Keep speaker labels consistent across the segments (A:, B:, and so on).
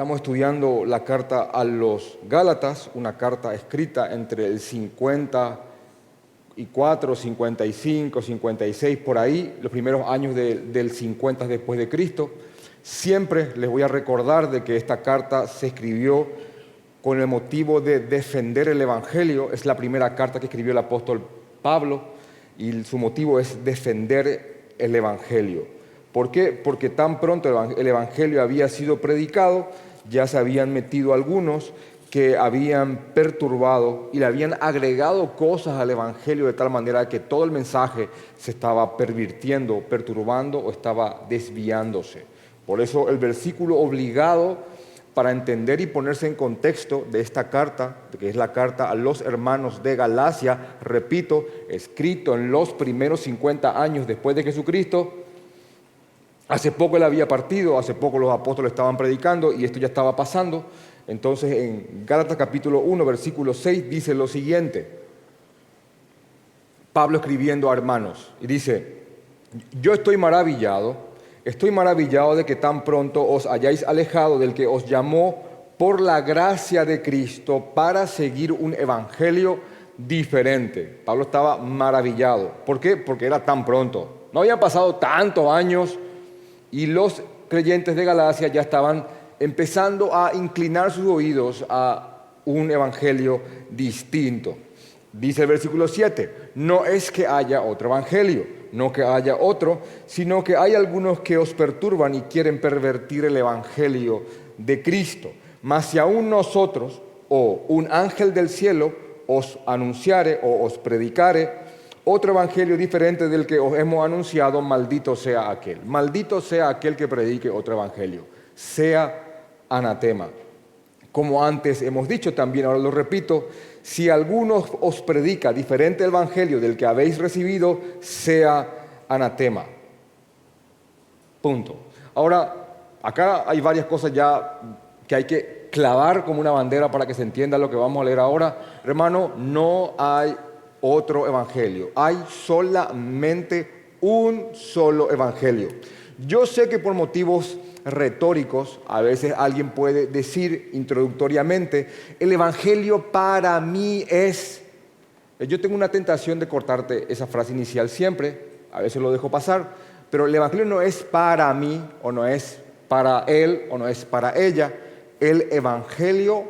A: Estamos estudiando la carta a los Gálatas, una carta escrita entre el 54, 55, 56, por ahí, los primeros años del 50 después de Cristo. Siempre les voy a recordar de que esta carta se escribió con el motivo de defender el Evangelio. Es la primera carta que escribió el apóstol Pablo y su motivo es defender el Evangelio. ¿Por qué? Porque tan pronto el Evangelio había sido predicado, ya se habían metido algunos que habían perturbado y le habían agregado cosas al Evangelio de tal manera que todo el mensaje se estaba pervirtiendo, perturbando o estaba desviándose. Por eso el versículo obligado para entender y ponerse en contexto de esta carta, que es la carta a los hermanos de Galacia, repito, escrito en los primeros 50 años después de Jesucristo. Hace poco él había partido, hace poco los apóstoles estaban predicando y esto ya estaba pasando. Entonces en Gálatas capítulo 1, versículo 6 dice lo siguiente. Pablo escribiendo a hermanos y dice: yo estoy maravillado de que tan pronto os hayáis alejado del que os llamó por la gracia de Cristo para seguir un evangelio diferente. Pablo estaba maravillado. ¿Por qué? Porque era tan pronto. No habían pasado tantos años y los creyentes de Galacia ya estaban empezando a inclinar sus oídos a un evangelio distinto. Dice el versículo 7, no es que haya otro evangelio, no que haya otro, sino que hay algunos que os perturban y quieren pervertir el evangelio de Cristo. Mas si aún nosotros o un ángel del cielo os anunciare o os predicare otro evangelio diferente del que os hemos anunciado, maldito sea aquel. Maldito sea aquel que predique otro evangelio. Sea anatema. Como antes hemos dicho, también ahora lo repito, si alguno os predica diferente evangelio del que habéis recibido, sea anatema. Punto. Ahora, acá hay varias cosas ya que hay que clavar como una bandera para que se entienda lo que vamos a leer ahora. Hermano, no hay otro evangelio. Hay solamente un solo evangelio. Yo sé que por motivos retóricos, a veces alguien puede decir introductoriamente, el evangelio para mí es... Yo tengo una tentación de cortarte esa frase inicial siempre, a veces lo dejo pasar, pero el evangelio no es para mí, o no es para él, o no es para ella. El evangelio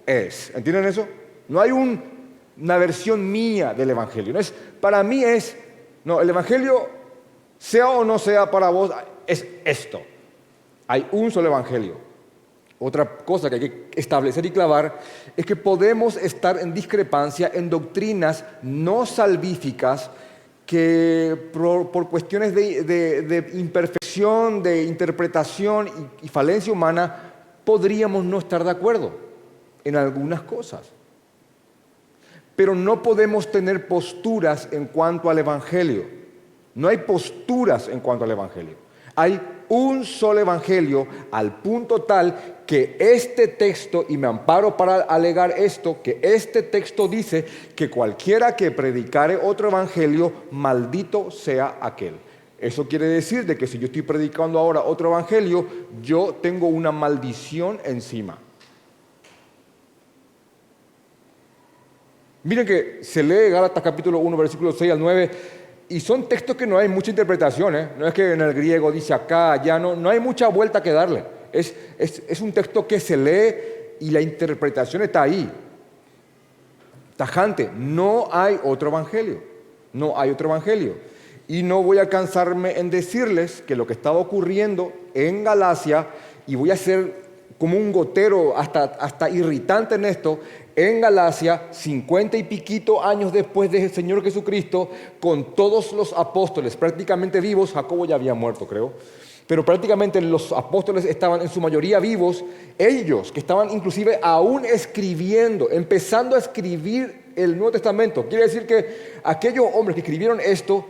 A: es. ¿Entienden eso? No hay una versión mía del evangelio. No es, para mí es, no, el evangelio, sea o no sea para vos, es esto. Hay un solo evangelio. Otra cosa que hay que establecer y clavar es que podemos estar en discrepancia en doctrinas no salvíficas que por cuestiones de imperfección, de interpretación y falencia humana, podríamos no estar de acuerdo en algunas cosas. Pero no podemos tener posturas en cuanto al evangelio. No hay posturas en cuanto al evangelio. Hay un solo evangelio al punto tal que este texto, y me amparo para alegar esto, que este texto dice que cualquiera que predicare otro evangelio, maldito sea aquel. Eso quiere decir de que si yo estoy predicando ahora otro evangelio, yo tengo una maldición encima. Miren que se lee Gálatas capítulo 1, versículos 6 al 9, y son textos que no hay mucha interpretación, No es que en el griego dice acá, allá, no hay mucha vuelta que darle. Es un texto que se lee y la interpretación está ahí. Tajante, no hay otro evangelio. No hay otro evangelio. Y no voy a cansarme en decirles que lo que estaba ocurriendo en Galacia, y voy a ser como un gotero hasta irritante en esto, en Galacia, 50 y piquito años después del Señor Jesucristo, con todos los apóstoles prácticamente vivos. Jacobo ya había muerto, creo, pero prácticamente los apóstoles estaban en su mayoría vivos. Ellos que estaban inclusive aún escribiendo, empezando a escribir el Nuevo Testamento. Quiere decir que aquellos hombres que escribieron esto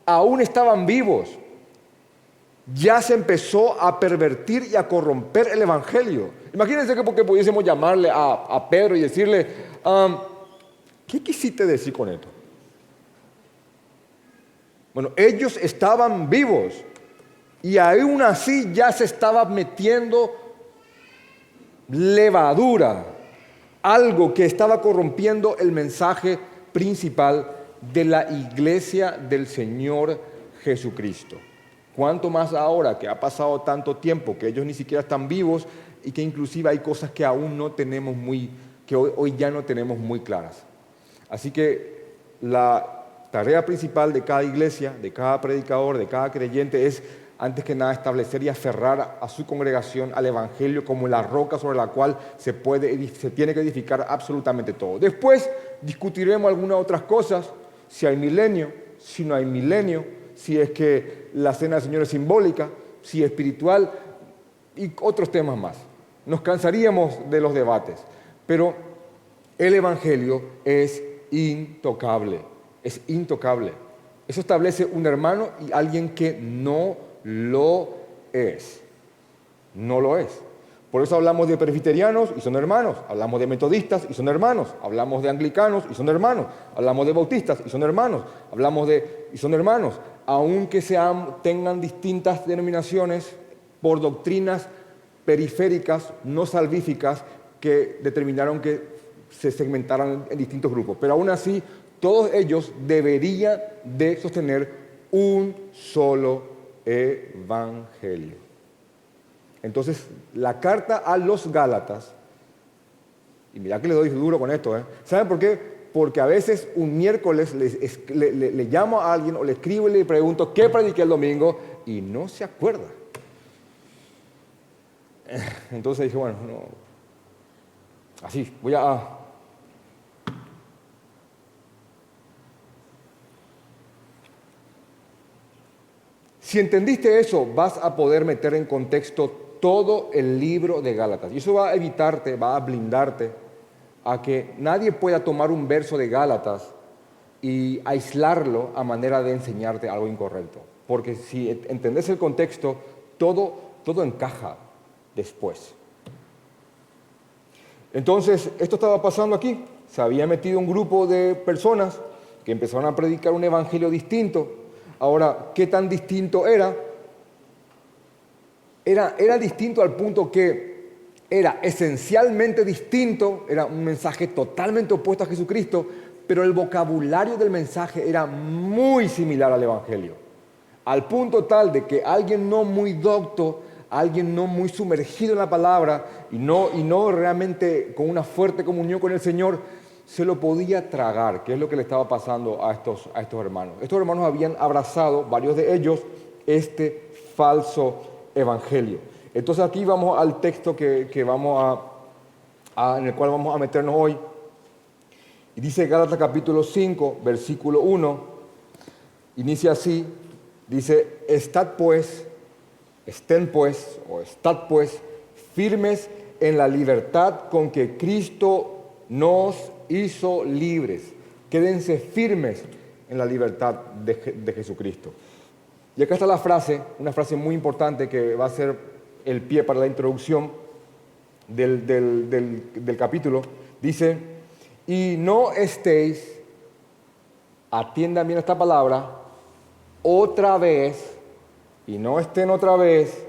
A: aún estaban vivos. Ya se empezó a pervertir y a corromper el evangelio. Imagínense que porque pudiésemos llamarle a Pedro y decirle, ¿qué quisiste decir con esto? Bueno, ellos estaban vivos y aún así ya se estaba metiendo levadura, algo que estaba corrompiendo el mensaje principal de la iglesia del Señor Jesucristo. Cuánto más ahora que ha pasado tanto tiempo, que ellos ni siquiera están vivos y que inclusive hay cosas que aún no tenemos que hoy ya no tenemos muy claras. Así que la tarea principal de cada iglesia, de cada predicador, de cada creyente es, antes que nada, establecer y aferrar a su congregación al Evangelio como la roca sobre la cual se tiene que edificar absolutamente todo. Después discutiremos algunas otras cosas, si hay milenio, si no hay milenio, si es que la cena del Señor es simbólica, si es espiritual y otros temas más. Nos cansaríamos de los debates, pero el Evangelio es intocable, es intocable. Eso establece un hermano y alguien que no lo es. No lo es. Por eso hablamos de presbiterianos y son hermanos, hablamos de metodistas y son hermanos, hablamos de anglicanos y son hermanos, hablamos de bautistas y son hermanos, y son hermanos, aunque tengan distintas denominaciones por doctrinas periféricas, no salvíficas, que determinaron que se segmentaran en distintos grupos. Pero aún así, todos ellos deberían de sostener un solo evangelio. Entonces, la carta a los Gálatas, y mirá que le doy duro con esto, ¿saben por qué? Porque a veces un miércoles le llamo a alguien o le escribo y le pregunto ¿qué prediqué el domingo? Y no se acuerda. Entonces dije, bueno, no, así, voy a... Si entendiste eso, vas a poder meter en contexto todo el libro de Gálatas. Y eso va a evitarte, va a blindarte a que nadie pueda tomar un verso de Gálatas y aislarlo a manera de enseñarte algo incorrecto. Porque si entendés el contexto, todo encaja después. Entonces, esto estaba pasando aquí. Se había metido un grupo de personas que empezaron a predicar un evangelio distinto. Ahora, ¿qué tan distinto era? Era distinto al punto que era esencialmente distinto, era un mensaje totalmente opuesto a Jesucristo, pero el vocabulario del mensaje era muy similar al Evangelio. Al punto tal de que alguien no muy docto, alguien no muy sumergido en la palabra y no realmente con una fuerte comunión con el Señor, se lo podía tragar, que es lo que le estaba pasando a estos hermanos. Estos hermanos habían abrazado, varios de ellos, este falso evangelio. Entonces aquí vamos al texto que en el cual vamos a meternos hoy. Y dice Gálatas capítulo 5, versículo 1, inicia así, dice, estad pues firmes en la libertad con que Cristo nos hizo libres. Quédense firmes en la libertad de Jesucristo. Y acá está la frase, una frase muy importante que va a ser el pie para la introducción del capítulo. Dice, y no estéis, atiendan bien esta palabra, otra vez, y no estén otra vez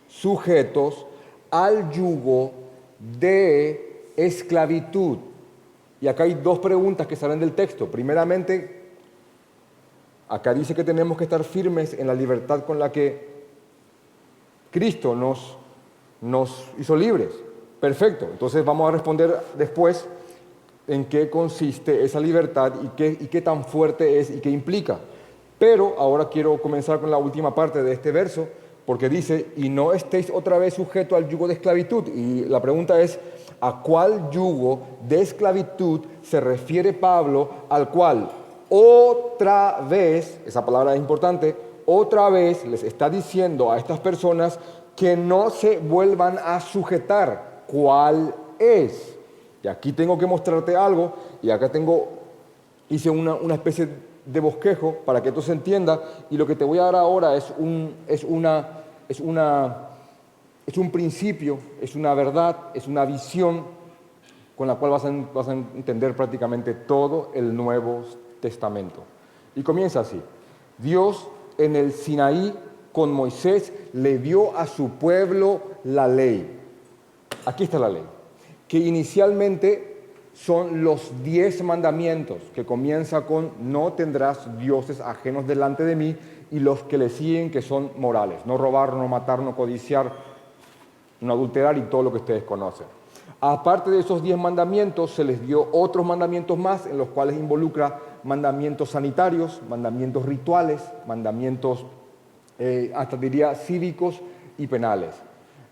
A: sujetos al yugo de esclavitud. Y acá hay dos preguntas que salen del texto. Primeramente, acá dice que tenemos que estar firmes en la libertad con la que Cristo nos hizo libres. Perfecto. Entonces vamos a responder después en qué consiste esa libertad y qué tan fuerte es y qué implica. Pero ahora quiero comenzar con la última parte de este verso, porque dice, y no estéis otra vez sujetos al yugo de esclavitud. Y la pregunta es, ¿a cuál yugo de esclavitud se refiere Pablo, al cual otra vez, esa palabra es importante, otra vez les está diciendo a estas personas que no se vuelvan a sujetar? ¿Cuál es? Y aquí tengo que mostrarte algo, y acá hice una especie de bosquejo para que esto se entienda, y lo que te voy a dar ahora es un principio, es una verdad, es una visión con la cual vas a entender prácticamente todo el Nuevo Testamento. Y comienza así. Dios en el Sinaí con Moisés le dio a su pueblo la ley. Aquí está la ley, que inicialmente son los 10 mandamientos, que comienza con no tendrás dioses ajenos delante de mí, y los que le siguen que son morales, no robar, no matar, no codiciar, no adulterar y todo lo que ustedes conocen. Aparte de esos 10 mandamientos, se les dio otros mandamientos más, en los cuales involucra mandamientos sanitarios, mandamientos rituales, mandamientos, hasta diría, cívicos y penales,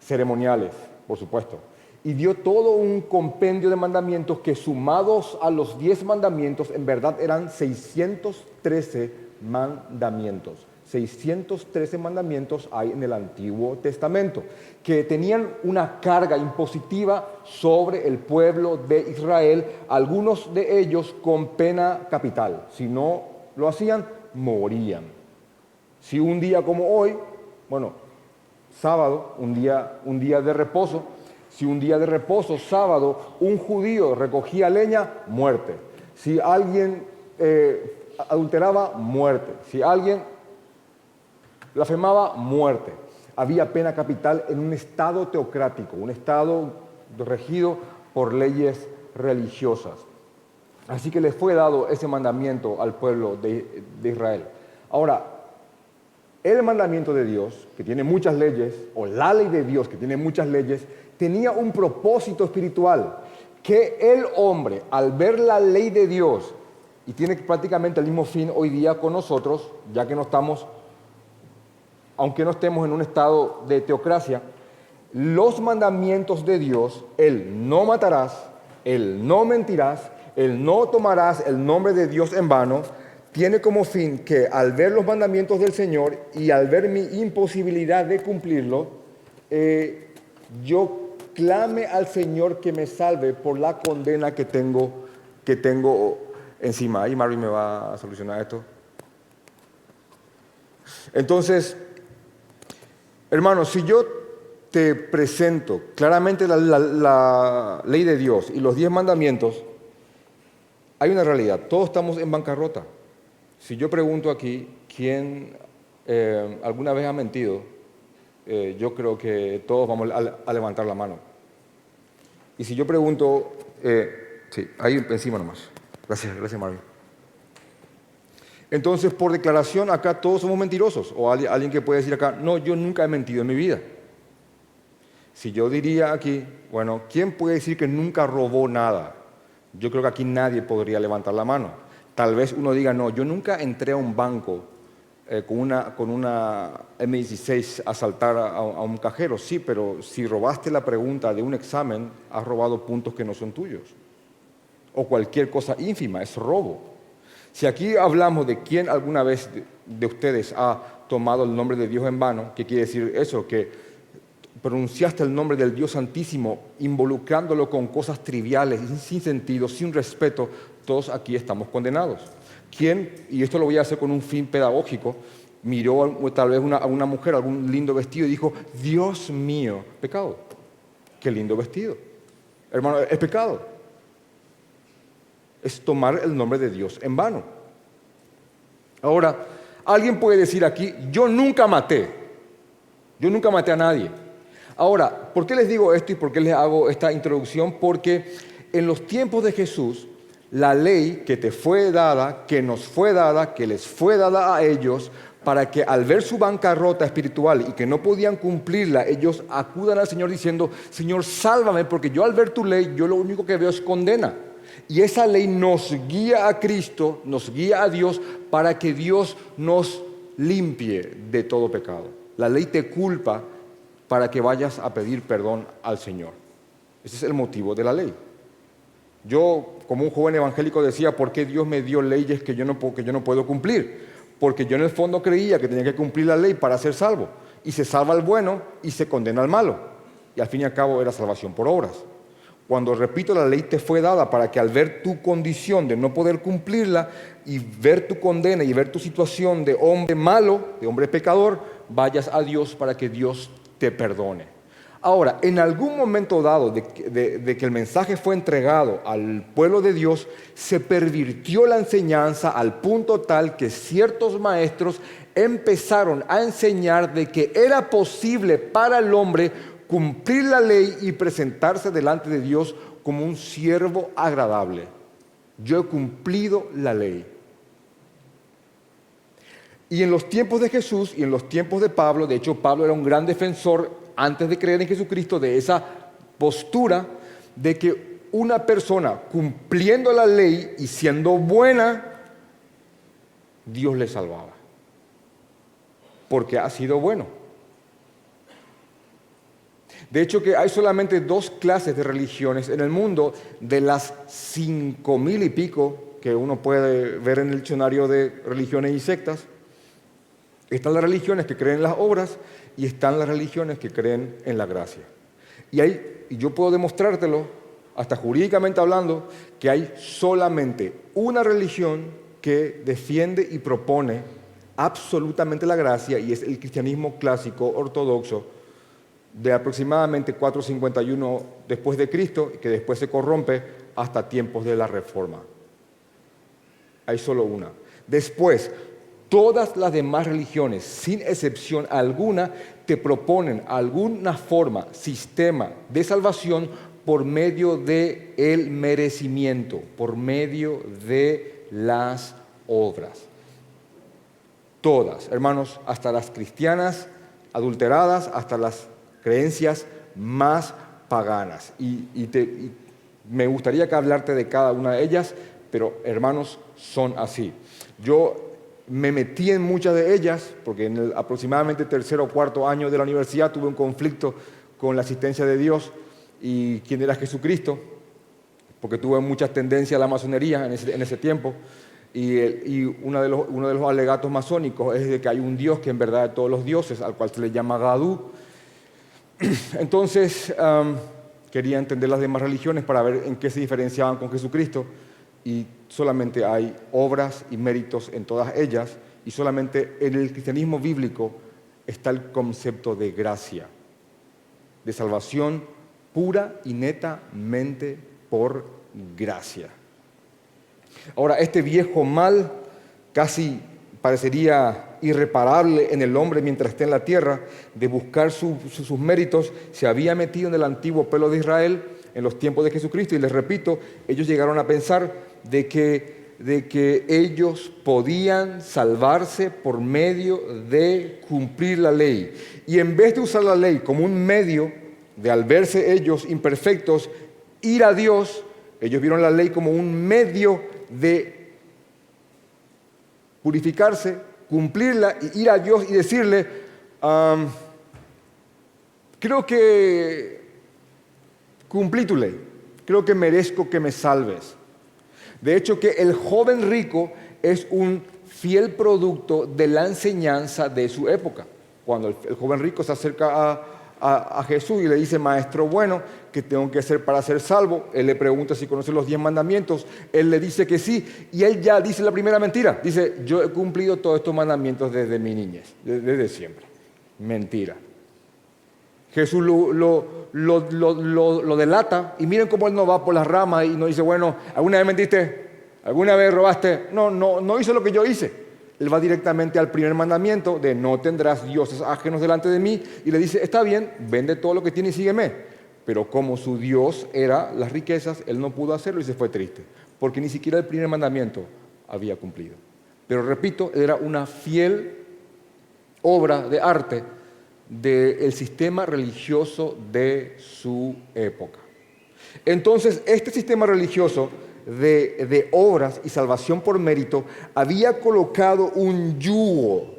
A: ceremoniales, por supuesto. Y dio todo un compendio de mandamientos que, sumados a los 10 mandamientos, en verdad eran 613 mandamientos. 613 mandamientos hay en el Antiguo Testamento, que tenían una carga impositiva sobre el pueblo de Israel, algunos de ellos con pena capital. Si no lo hacían, morían. Si un día como hoy, bueno, sábado, un día de reposo, si un día de reposo, sábado, un judío recogía leña, muerte. Si alguien adulteraba, muerte. Si alguien blasfemaba, muerte. Había pena capital en un estado teocrático, un estado regido por leyes religiosas. Así que les fue dado ese mandamiento al pueblo de Israel. Ahora, el mandamiento de Dios, que tiene muchas leyes, o la ley de Dios, que tiene muchas leyes, tenía un propósito espiritual, que el hombre, al ver la ley de Dios, y tiene prácticamente el mismo fin hoy día con nosotros, ya que no estamos, aunque no estemos en un estado de teocracia, los mandamientos de Dios, el no matarás, el no mentirás, el no tomarás el nombre de Dios en vano, tiene como fin que al ver los mandamientos del Señor y al ver mi imposibilidad de cumplirlo, yo clame al Señor que me salve por la condena que tengo encima. Ahí Marvin me va a solucionar esto. Entonces, hermanos, si yo te presento claramente la ley de Dios y los 10 mandamientos, hay una realidad, todos estamos en bancarrota. Si yo pregunto aquí, ¿quién alguna vez ha mentido? Yo creo que todos vamos a levantar la mano. Y si yo pregunto, sí, ahí encima nomás. Gracias Marvin. Entonces, por declaración, acá todos somos mentirosos. O alguien que puede decir acá, no, yo nunca he mentido en mi vida. Si yo diría aquí, bueno, ¿quién puede decir que nunca robó nada? Yo creo que aquí nadie podría levantar la mano. Tal vez uno diga, no, yo nunca entré a un banco con una M16 a asaltar a un cajero. Sí, pero si robaste la pregunta de un examen, has robado puntos que no son tuyos. O cualquier cosa ínfima, es robo. Si aquí hablamos de quién alguna vez de ustedes ha tomado el nombre de Dios en vano, ¿qué quiere decir eso? Que pronunciaste el nombre del Dios Santísimo involucrándolo con cosas triviales, sin sentido, sin respeto, todos aquí estamos condenados. ¿Quién, y esto lo voy a hacer con un fin pedagógico, miró tal vez a una mujer, algún lindo vestido y dijo, Dios mío, pecado? Qué lindo vestido. Hermano, es pecado. Es tomar el nombre de Dios en vano. Ahora, alguien puede decir aquí, yo nunca maté a nadie. Ahora, ¿por qué les digo esto y por qué les hago esta introducción? Porque en los tiempos de Jesús, la ley que te fue dada, que nos fue dada, que les fue dada a ellos, para que al ver su bancarrota espiritual y que no podían cumplirla, ellos acudan al Señor diciendo, Señor, sálvame, porque yo al ver tu ley, yo lo único que veo es condena. Y esa ley nos guía a Cristo, nos guía a Dios, para que Dios nos limpie de todo pecado. La ley te culpa para que vayas a pedir perdón al Señor. Ese es el motivo de la ley. Yo, como un joven evangélico, decía, ¿por qué Dios me dio leyes que yo no puedo cumplir? Porque yo en el fondo creía que tenía que cumplir la ley para ser salvo. Y se salva al bueno y se condena al malo. Y al fin y al cabo era salvación por obras. Cuando, repito, la ley te fue dada para que al ver tu condición de no poder cumplirla y ver tu condena y ver tu situación de hombre malo, de hombre pecador, vayas a Dios para que Dios te perdone. Ahora, en algún momento dado de que el mensaje fue entregado al pueblo de Dios, se pervirtió la enseñanza al punto tal que ciertos maestros empezaron a enseñar de que era posible para el hombre cumplir la ley y presentarse delante de Dios como un siervo agradable. Yo he cumplido la ley. Y en los tiempos de Jesús y en los tiempos de Pablo, de hecho Pablo era un gran defensor antes de creer en Jesucristo de esa postura de que una persona cumpliendo la ley y siendo buena, Dios le salvaba. Porque ha sido bueno. De hecho que hay solamente 2 clases de religiones en el mundo de las 5,000 y pico que uno puede ver en el diccionario de religiones y sectas. Están las religiones que creen en las obras y están las religiones que creen en la gracia. Y yo puedo demostrártelo, hasta jurídicamente hablando, que hay solamente una religión que defiende y propone absolutamente la gracia, y es el cristianismo clásico ortodoxo de aproximadamente 451 después de Cristo, que después se corrompe hasta tiempos de la Reforma. Hay solo una. Después, todas las demás religiones, sin excepción alguna, te proponen alguna forma, sistema de salvación por medio del merecimiento, por medio de las obras. Todas, hermanos, hasta las cristianas adulteradas, hasta las creencias más paganas. Y me gustaría que hablarte de cada una de ellas, pero hermanos, son así. Yo me metí en muchas de ellas, porque en el aproximadamente 3er o 4er año de la universidad tuve un conflicto con la asistencia de Dios y quién era Jesucristo, porque tuve muchas tendencias a la masonería en ese tiempo, y uno de los alegatos masónicos es de que hay un Dios que en verdad es de todos los dioses, al cual se le llama Gadú. Entonces quería entender las demás religiones para ver en qué se diferenciaban con Jesucristo, y solamente hay obras y méritos en todas ellas, y solamente en el cristianismo bíblico está el concepto de gracia, de salvación pura y netamente por gracia. Ahora, este viejo mal casi parecería irreparable en el hombre mientras esté en la tierra, de buscar sus méritos, se había metido en el antiguo pueblo de Israel en los tiempos de Jesucristo, y les repito, ellos llegaron a pensar de que ellos podían salvarse por medio de cumplir la ley. Y en vez de usar la ley como un medio de, al verse ellos imperfectos, ir a Dios, ellos vieron la ley como un medio de purificarse, cumplirla y ir a Dios y decirle, creo que cumplí tu ley, creo que merezco que me salves. De hecho, que el joven rico es un fiel producto de la enseñanza de su época. Cuando el joven rico se acerca a Jesús y le dice, maestro bueno, ¿qué tengo que hacer para ser salvo? Él le pregunta si conoce los 10 mandamientos. Él le dice que sí, y él ya dice la primera mentira. Dice, yo he cumplido todos estos mandamientos desde mi niñez, desde siempre. Mentira. Jesús lo delata, y miren cómo él no va por las ramas y no dice, bueno, ¿alguna vez mentiste? ¿Alguna vez robaste? No hice lo que yo hice. Él va directamente al primer mandamiento de no tendrás dioses ajenos delante de mí, y le dice, está bien, vende todo lo que tienes y sígueme. Pero como su Dios era las riquezas, él no pudo hacerlo y se fue triste, porque ni siquiera el primer mandamiento había cumplido. Pero repito, era una fiel obra de arte del sistema religioso de su época. Entonces, este sistema religioso de obras y salvación por mérito había colocado un yugo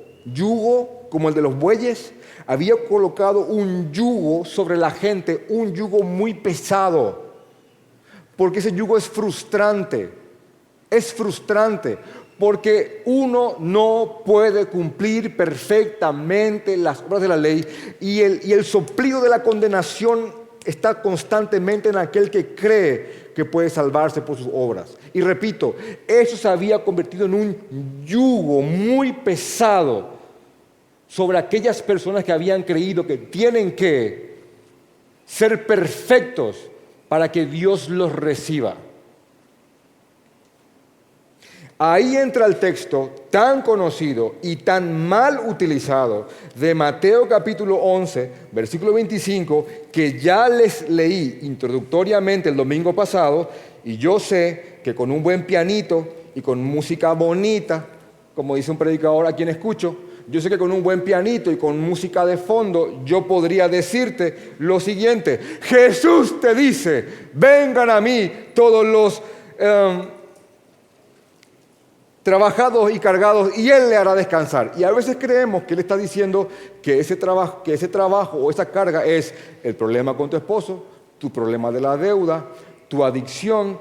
A: como el de los bueyes, había colocado un yugo sobre la gente, un yugo muy pesado, porque ese yugo es frustrante, porque uno no puede cumplir perfectamente las obras de la ley, y el soplido de la condenación está constantemente en aquel que cree que puede salvarse por sus obras. Y repito, eso se había convertido en un yugo muy pesado sobre aquellas personas que habían creído que tienen que ser perfectos para que Dios los reciba. Ahí entra el texto tan conocido y tan mal utilizado de Mateo capítulo 11, versículo 25, que ya les leí introductoriamente el domingo pasado, y yo sé que con un buen pianito y con música bonita, como dice un predicador a quien escucho, yo sé que con un buen pianito y con música de fondo, yo podría decirte lo siguiente: Jesús te dice, vengan a mí todos los trabajados y cargados, y Él le hará descansar. Y a veces creemos que Él está diciendo que ese trabajo o esa carga es el problema con tu esposo, tu problema de la deuda, tu adicción,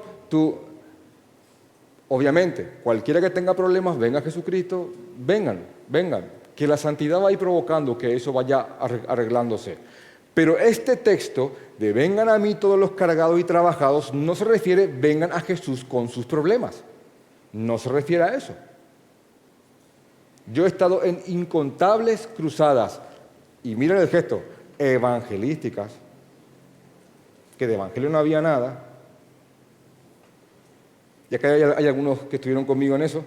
A: Obviamente, cualquiera que tenga problemas, venga a Jesucristo, vengan, que la santidad va a ir provocando que eso vaya arreglándose. Pero este texto de vengan a mí todos los cargados y trabajados no se refiere vengan a Jesús con sus problemas. No se refiere a eso. Yo he estado en incontables cruzadas, y miren el gesto, evangelísticas, que de evangelio no había nada. Y acá hay algunos que estuvieron conmigo en eso,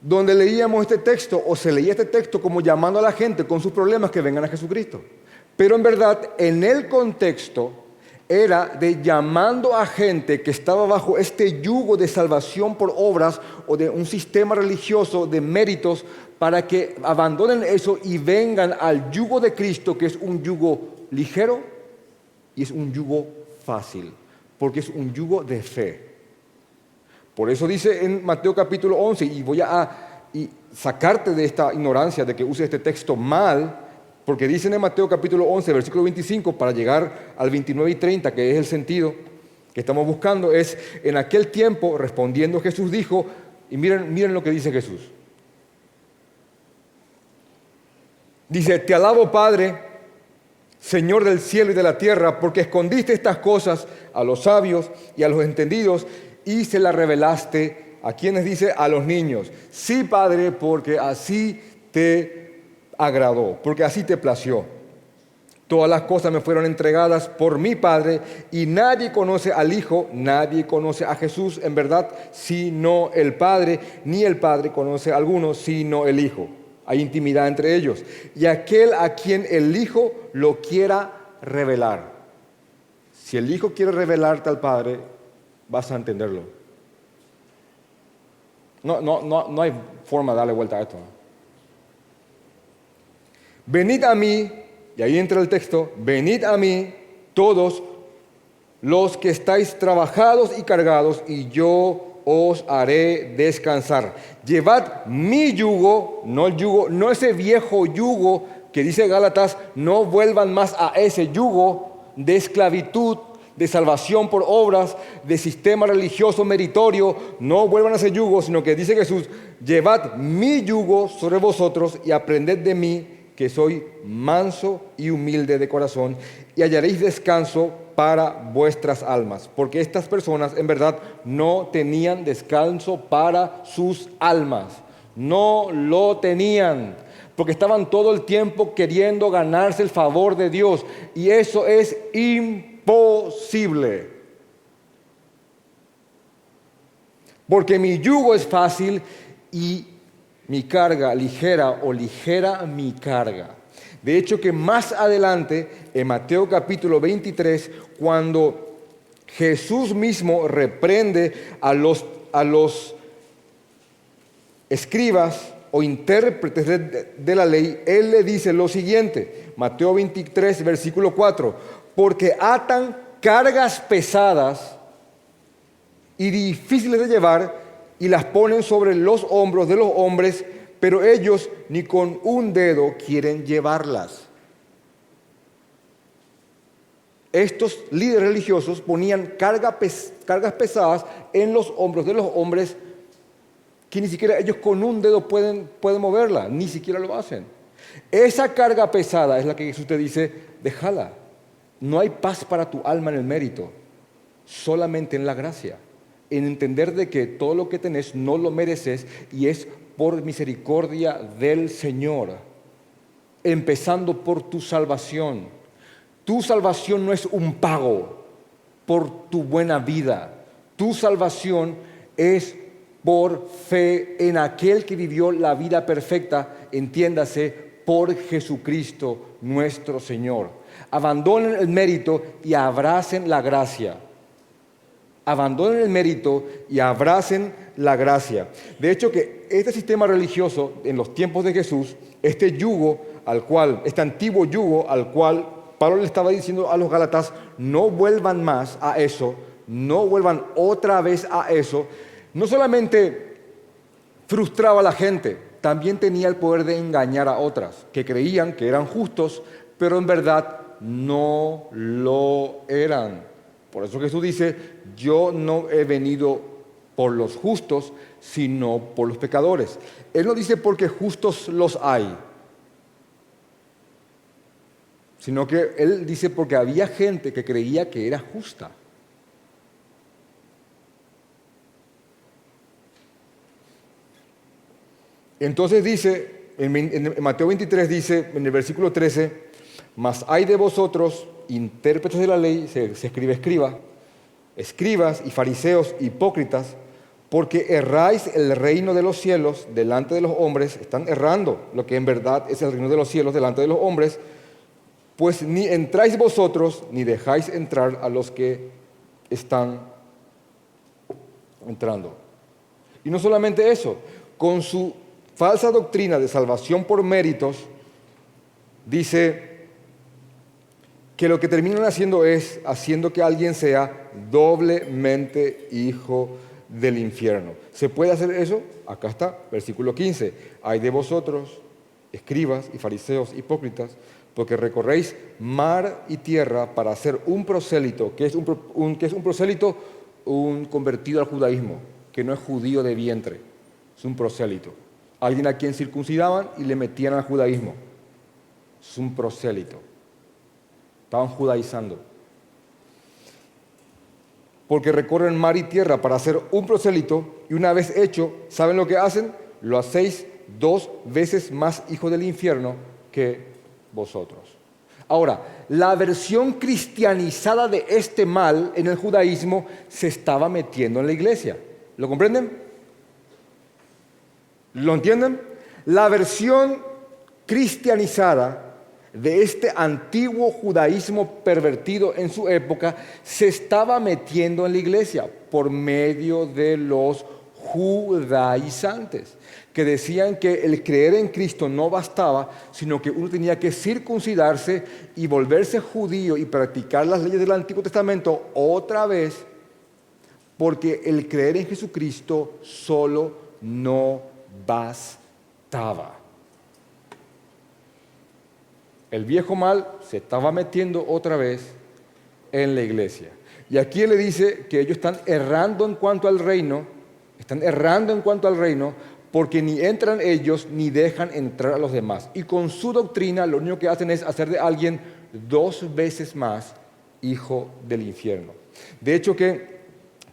A: donde leíamos este texto, o se leía este texto como llamando a la gente con sus problemas que vengan a Jesucristo. Pero en verdad, en el contexto, era de llamando a gente que estaba bajo este yugo de salvación por obras o de un sistema religioso de méritos, para que abandonen eso y vengan al yugo de Cristo, que es un yugo ligero y es un yugo fácil, porque es un yugo de fe. Por eso dice en Mateo capítulo 11, y voy a sacarte de esta ignorancia de que use este texto mal, porque dicen en Mateo capítulo 11, versículo 25, para llegar al 29 y 30, que es el sentido que estamos buscando, es: en aquel tiempo, respondiendo Jesús dijo, y miren lo que dice Jesús. Dice: te alabo, Padre, Señor del cielo y de la tierra, porque escondiste estas cosas a los sabios y a los entendidos y se las revelaste a quienes, dice, a los niños. Sí, Padre, porque así te agradó, porque así te plació. Todas las cosas me fueron entregadas por mi Padre, y nadie conoce al Hijo, nadie conoce a Jesús en verdad, sino el Padre, ni el Padre conoce a alguno, sino el Hijo. Hay intimidad entre ellos. Y aquel a quien el Hijo lo quiera revelar. Si el Hijo quiere revelarte al Padre, vas a entenderlo. No hay forma de darle vuelta a esto. Venid a mí, y ahí entra el texto, venid a mí todos los que estáis trabajados y cargados, y yo os haré descansar. Llevad mi yugo, no ese viejo yugo que dice Gálatas, no vuelvan más a ese yugo de esclavitud, de salvación por obras, de sistema religioso meritorio, no vuelvan a ese yugo, sino que dice Jesús: llevad mi yugo sobre vosotros y aprended de mí, que soy manso y humilde de corazón, y hallaréis descanso para vuestras almas. Porque estas personas en verdad no tenían descanso para sus almas. No lo tenían, porque estaban todo el tiempo queriendo ganarse el favor de Dios, y eso es imposible. Porque mi yugo es fácil y mi carga ligera, o ligera mi carga. De hecho, que más adelante, en Mateo capítulo 23, cuando Jesús mismo reprende a los escribas o intérpretes de la ley, Él le dice lo siguiente, Mateo 23, versículo 4, porque atan cargas pesadas y difíciles de llevar, y las ponen sobre los hombros de los hombres, pero ellos ni con un dedo quieren llevarlas. Estos líderes religiosos ponían cargas pesadas en los hombros de los hombres, que ni siquiera ellos con un dedo pueden moverla, ni siquiera lo hacen. Esa carga pesada es la que Jesús te dice: déjala. No hay paz para tu alma en el mérito, solamente en la gracia. En entender de que todo lo que tenés no lo mereces y es por misericordia del Señor, empezando por tu salvación. Tu salvación no es un pago por tu buena vida, Tu salvación es por fe en aquel que vivió la vida perfecta, entiéndase, por Jesucristo nuestro Señor. Abandonen el mérito y abracen la gracia. Abandonen el mérito y abracen la gracia. De hecho, que este sistema religioso, en los tiempos de Jesús, este antiguo yugo al cual Pablo le estaba diciendo a los Gálatas, no vuelvan más a eso, no vuelvan otra vez a eso, no solamente frustraba a la gente, también tenía el poder de engañar a otras, que creían que eran justos, pero en verdad no lo eran. Por eso Jesús dice, yo no he venido por los justos, sino por los pecadores. Él no dice porque justos los hay, sino que Él dice porque había gente que creía que era justa. Entonces dice, en Mateo 23 dice, en el versículo 13, mas hay de vosotros, intérpretes de la ley, se escribe escribas y fariseos hipócritas, porque erráis el reino de los cielos delante de los hombres, están errando lo que en verdad es el reino de los cielos delante de los hombres, pues ni entráis vosotros, ni dejáis entrar a los que están entrando. Y no solamente eso, con su falsa doctrina de salvación por méritos, dice que lo que terminan haciendo es haciendo que alguien sea doblemente hijo del infierno. ¿Se puede hacer eso? Acá está, versículo 15. Hay de vosotros, escribas y fariseos hipócritas, porque recorréis mar y tierra para hacer un prosélito. ¿Qué es un prosélito? Un convertido al judaísmo, que no es judío de vientre, es un prosélito. Alguien a quien circuncidaban y le metían al judaísmo. Es un prosélito. Estaban judaizando. Porque recorren mar y tierra para hacer un prosélito y una vez hecho, ¿saben lo que hacen? Lo hacéis 2 veces más hijo del infierno que vosotros. Ahora, la versión cristianizada de este mal en el judaísmo se estaba metiendo en la iglesia. ¿Lo comprenden? ¿Lo entienden? La versión cristianizada de este antiguo judaísmo pervertido en su época se estaba metiendo en la iglesia por medio de los judaizantes, que decían que el creer en Cristo no bastaba, sino que uno tenía que circuncidarse y volverse judío y practicar las leyes del Antiguo Testamento otra vez, porque el creer en Jesucristo solo no bastaba. El viejo mal se estaba metiendo otra vez en la iglesia. Y aquí él le dice que ellos están errando en cuanto al reino, porque ni entran ellos ni dejan entrar a los demás. Y con su doctrina lo único que hacen es hacer de alguien 2 veces más hijo del infierno. De hecho que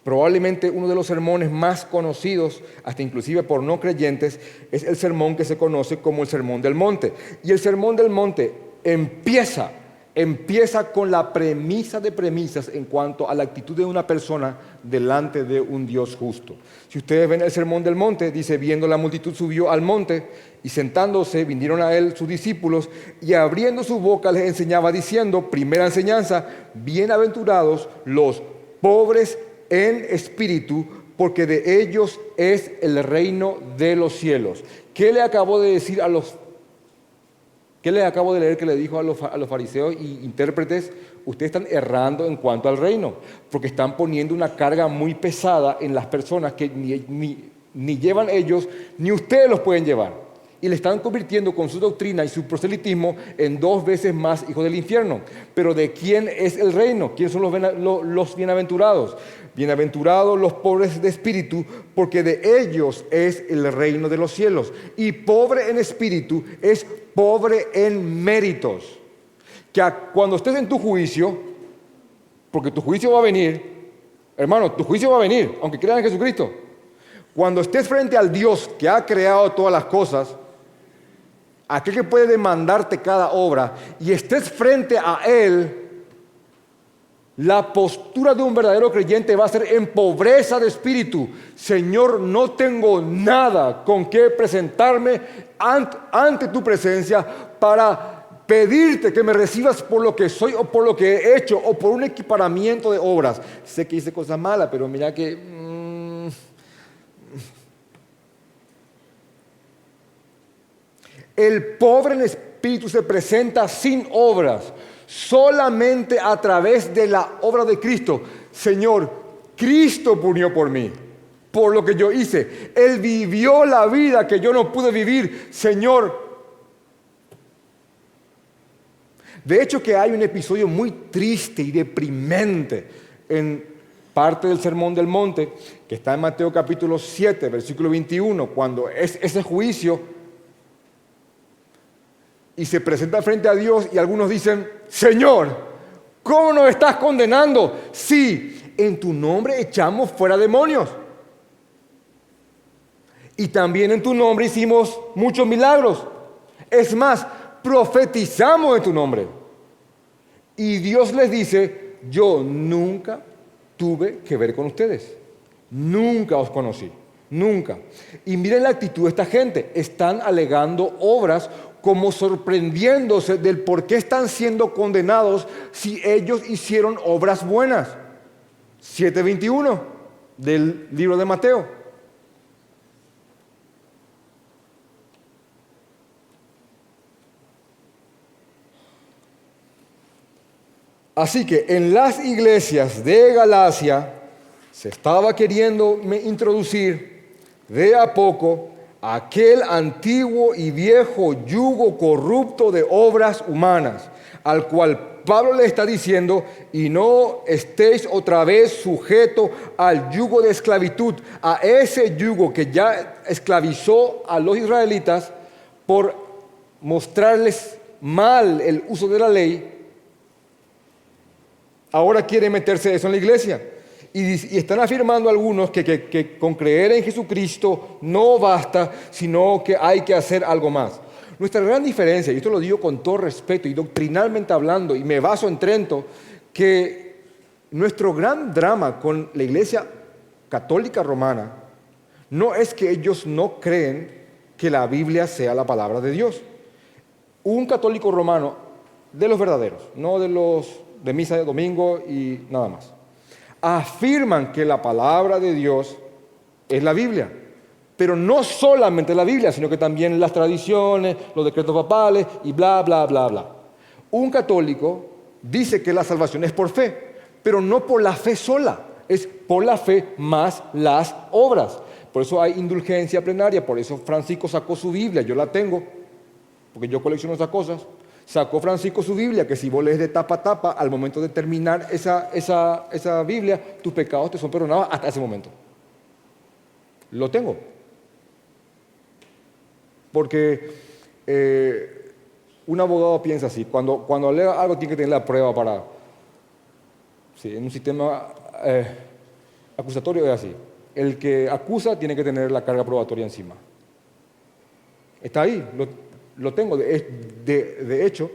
A: probablemente uno de los sermones más conocidos, hasta inclusive por no creyentes, es el sermón que se conoce como el Sermón del Monte. Y el Sermón del Monte empieza con la premisa de premisas en cuanto a la actitud de una persona delante de un Dios justo. Si ustedes ven el Sermón del Monte, dice, viendo la multitud subió al monte y sentándose vinieron a él sus discípulos y abriendo su boca les enseñaba diciendo, primera enseñanza, bienaventurados los pobres en espíritu, porque de ellos es el reino de los cielos. ¿Qué le acabo de decir ¿Qué les acabo de leer que le dijo a los fariseos y intérpretes? Ustedes están errando en cuanto al reino, porque están poniendo una carga muy pesada en las personas que ni llevan ellos, ni ustedes los pueden llevar. Y le están convirtiendo con su doctrina y su proselitismo en 2 veces más hijos del infierno. Pero ¿de quién es el reino? ¿Quiénes son los bienaventurados? Bienaventurados los pobres de espíritu, porque de ellos es el reino de los cielos. Y pobre en espíritu es pobre en méritos. Que cuando estés en tu juicio, porque tu juicio va a venir, hermano, tu juicio va a venir, aunque creas en Jesucristo. Cuando estés frente al Dios que ha creado todas las cosas, aquel que puede demandarte cada obra, y estés frente a Él, La postura de un verdadero creyente va a ser en pobreza de espíritu. Señor, no tengo nada con qué presentarme ante tu presencia para pedirte que me recibas por lo que soy o por lo que he hecho o por un equiparamiento de obras. Sé que hice cosas malas, pero mira que... El pobre en espíritu se presenta sin obras, solamente a través de la obra de Cristo. Señor, Cristo murió por mí, por lo que yo hice. Él vivió la vida que yo no pude vivir. Señor, de hecho que hay un episodio muy triste y deprimente en parte del Sermón del Monte, que está en Mateo capítulo 7, versículo 21, cuando es ese juicio y se presenta frente a Dios y algunos dicen, Señor, ¿cómo nos estás condenando? Sí, en tu nombre echamos fuera demonios. Y también en tu nombre hicimos muchos milagros. Es más, profetizamos en tu nombre. Y Dios les dice, yo nunca tuve que ver con ustedes. Nunca os conocí. Nunca. Y miren la actitud de esta gente. Están alegando obras como sorprendiéndose del por qué están siendo condenados si ellos hicieron obras buenas. 7:21 del libro de Mateo. Así que en las iglesias de Galacia se estaba queriendo introducir de a poco aquel antiguo y viejo yugo corrupto de obras humanas, al cual Pablo le está diciendo, y no estéis otra vez sujetos al yugo de esclavitud, a ese yugo que ya esclavizó a los israelitas por mostrarles mal el uso de la ley. Ahora quiere meterse eso en la iglesia. Y están afirmando algunos que con creer en Jesucristo no basta, sino que hay que hacer algo más. Nuestra gran diferencia, y esto lo digo con todo respeto y doctrinalmente hablando, y me baso en Trento, que nuestro gran drama con la iglesia católica romana no es que ellos no creen que la Biblia sea la palabra de Dios. Un católico romano, de los verdaderos, no de los de misa de domingo y nada más, afirman que la palabra de Dios es la Biblia, pero no solamente la Biblia, sino que también las tradiciones, los decretos papales y bla, bla, bla, bla. Un católico dice que la salvación es por fe, pero no por la fe sola, es por la fe más las obras. Por eso hay indulgencia plenaria, por eso Francisco sacó su Biblia, yo la tengo, porque yo colecciono esas cosas. Sacó Francisco su Biblia, que si vos lees de tapa a tapa, al momento de terminar esa Biblia, tus pecados te son perdonados hasta ese momento. Lo tengo. Porque un abogado piensa así, cuando lee algo tiene que tener la prueba para... Sí, en un sistema acusatorio es así. El que acusa tiene que tener la carga probatoria encima. Está ahí, lo tengo. De hecho,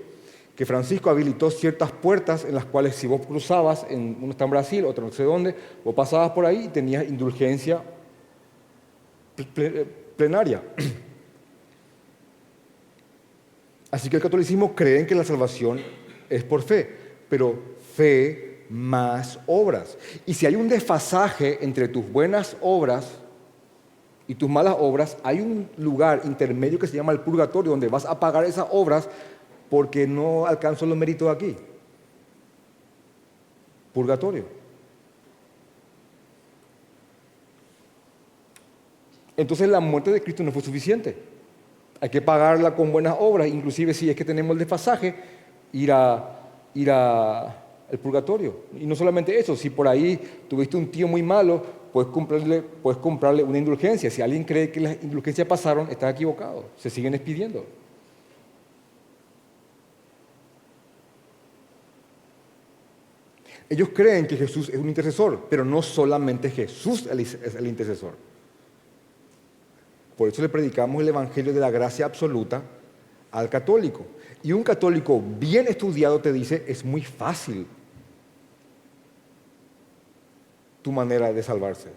A: que Francisco habilitó ciertas puertas en las cuales si vos cruzabas, uno está en Brasil, otro no sé dónde, vos pasabas por ahí y tenías indulgencia plenaria. Así que el catolicismo cree que la salvación es por fe, pero fe más obras. Y si hay un desfasaje entre tus buenas obras y tus malas obras, hay un lugar intermedio que se llama el purgatorio, donde vas a pagar esas obras porque no alcanzo los méritos aquí. Purgatorio. Entonces la muerte de Cristo no fue suficiente. Hay que pagarla con buenas obras, inclusive si es que tenemos el desfasaje, ir al purgatorio. Y no solamente eso, si por ahí tuviste un tío muy malo, puedes comprarle una indulgencia. Si alguien cree que las indulgencias pasaron, está equivocado. Se siguen expidiendo. Ellos creen que Jesús es un intercesor, pero no solamente Jesús es el intercesor. Por eso le predicamos el evangelio de la gracia absoluta al católico. Y un católico bien estudiado te dice, es muy fácil. tu manera de salvarse.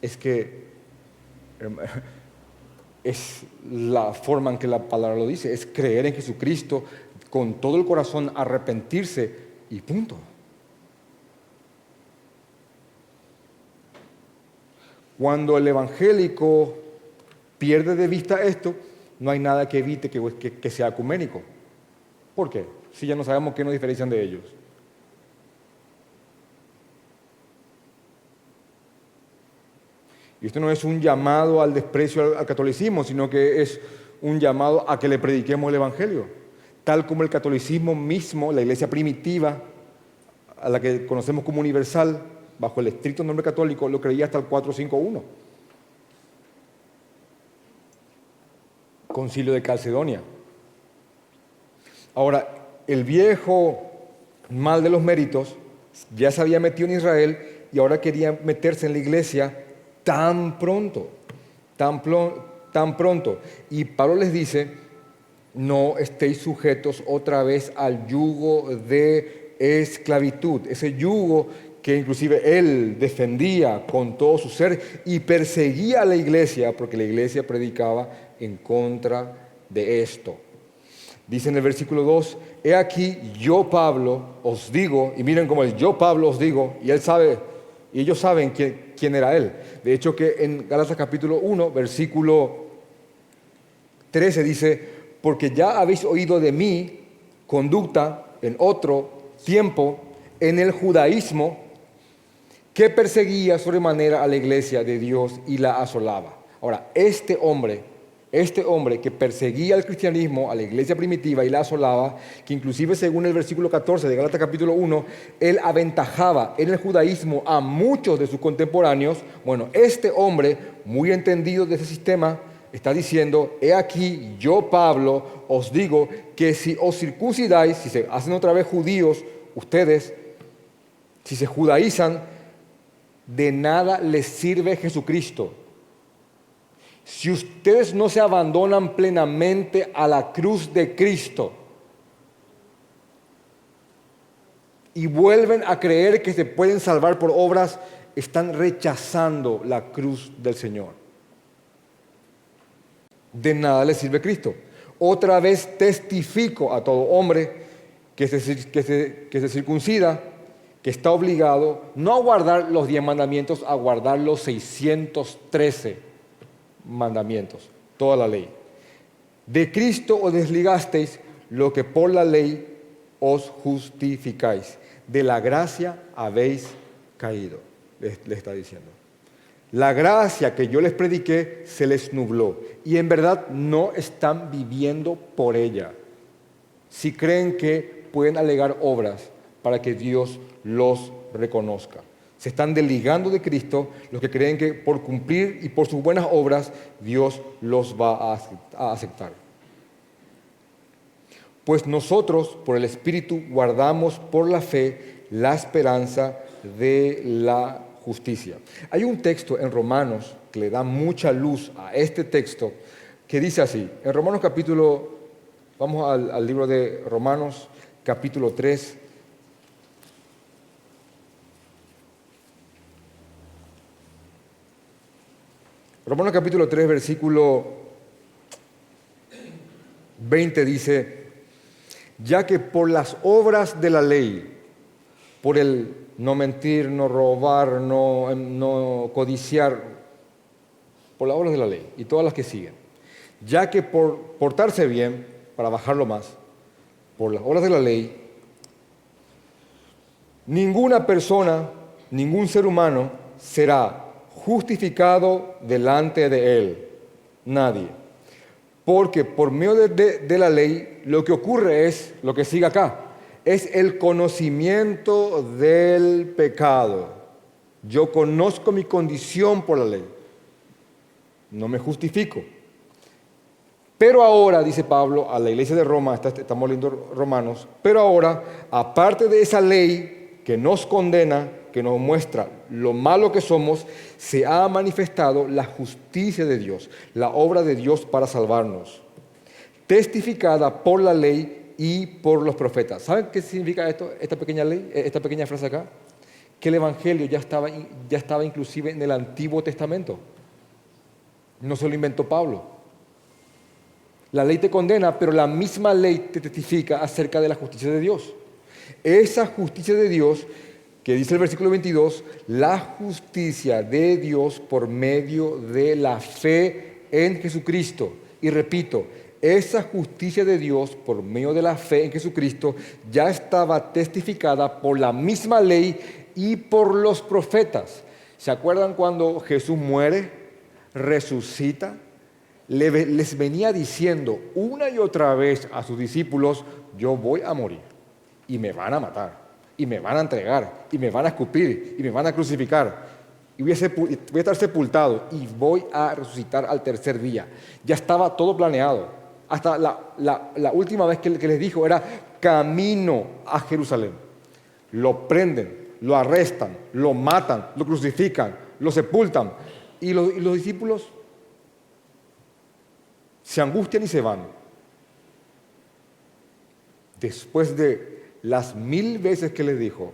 A: Es que es la forma en que la palabra lo dice, es creer en Jesucristo con todo el corazón, arrepentirse y punto. Cuando el evangélico pierde de vista esto, no hay nada que evite que sea ecuménico. ¿Por qué? Si ya no sabemos qué nos diferencian de ellos. Y esto no es un llamado al desprecio al catolicismo, sino que es un llamado a que le prediquemos el evangelio. Tal como el catolicismo mismo, la iglesia primitiva, a la que conocemos como universal, bajo el estricto nombre católico, lo creía hasta el 451. Concilio de Calcedonia. Ahora, el viejo mal de los méritos ya se había metido en Israel y ahora quería meterse en la iglesia tan pronto. Y Pablo les dice, no estéis sujetos otra vez al yugo de esclavitud, ese yugo que inclusive él defendía con todo su ser y perseguía a la iglesia porque la iglesia predicaba en contra de esto. Dice en el versículo 2, he aquí yo Pablo os digo, y miren cómo es, yo Pablo os digo, y él sabe, y ellos saben quién era él. De hecho que en Gálatas capítulo 1, versículo 13 dice, porque ya habéis oído de mi conducta en otro tiempo en el judaísmo, que perseguía sobremanera a la iglesia de Dios y la asolaba. Ahora, este hombre que perseguía al cristianismo, a la iglesia primitiva y la asolaba, que inclusive según el versículo 14 de Gálatas capítulo 1, él aventajaba en el judaísmo a muchos de sus contemporáneos. Bueno, este hombre, muy entendido de ese sistema, está diciendo, he aquí yo Pablo os digo que si os circuncidáis, si se hacen otra vez judíos ustedes, si se judaizan, de nada les sirve Jesucristo. Si ustedes no se abandonan plenamente a la cruz de Cristo y vuelven a creer que se pueden salvar por obras, están rechazando la cruz del Señor. De nada les sirve Cristo. Otra vez testifico a todo hombre que se circuncida, que está obligado no a guardar los 10 mandamientos, a guardar los 613 mandamientos, toda la ley. De Cristo os desligasteis lo que por la ley os justificáis. De la gracia habéis caído, le está diciendo. La gracia que yo les prediqué se les nubló y en verdad no están viviendo por ella. Si creen que pueden alegar obras para que Dios los reconozca. Se están desligando de Cristo los que creen que por cumplir y por sus buenas obras Dios los va a aceptar. Pues nosotros, por el Espíritu, guardamos por la fe la esperanza de la justicia. Hay un texto en Romanos que le da mucha luz a este texto que dice así, en Romanos capítulo, vamos al libro de Romanos capítulo 3, Romanos capítulo 3, versículo 20 dice, ya que por las obras de la ley, por el no mentir, no robar, no codiciar, por las obras de la ley y todas las que siguen, ya que por portarse bien, para bajarlo más, por las obras de la ley, ninguna persona, ningún ser humano será justificado delante de Él. Nadie. Porque por medio de la ley, lo que ocurre es, lo que sigue acá, es el conocimiento del pecado. Yo conozco mi condición por la ley. No me justifico. Pero ahora, dice Pablo a la iglesia de Roma, estamos leyendo Romanos, pero ahora, aparte de esa ley que nos condena, que nos muestra lo malo que somos, se ha manifestado la justicia de Dios, la obra de Dios para salvarnos, testificada por la ley y por los profetas. ¿Saben qué significa esto, esta pequeña ley, esta pequeña frase acá? Que el Evangelio ya estaba inclusive en el Antiguo Testamento. No se lo inventó Pablo. La ley te condena, pero la misma ley te testifica acerca de la justicia de Dios. Esa justicia de Dios, que dice el versículo 22, la justicia de Dios por medio de la fe en Jesucristo. Y repito, esa justicia de Dios por medio de la fe en Jesucristo ya estaba testificada por la misma ley y por los profetas. ¿Se acuerdan cuando Jesús muere, resucita? Les venía diciendo una y otra vez a sus discípulos, yo voy a morir y me van a matar y me van a entregar y me van a escupir y me van a crucificar y voy a estar sepultado y voy a resucitar al tercer día. Ya estaba todo planeado. Hasta la última vez que les dijo era camino a Jerusalén. Lo prenden, lo arrestan, lo matan, lo crucifican, lo sepultan y los discípulos se angustian y se van. Después de las 1000 veces que les dijo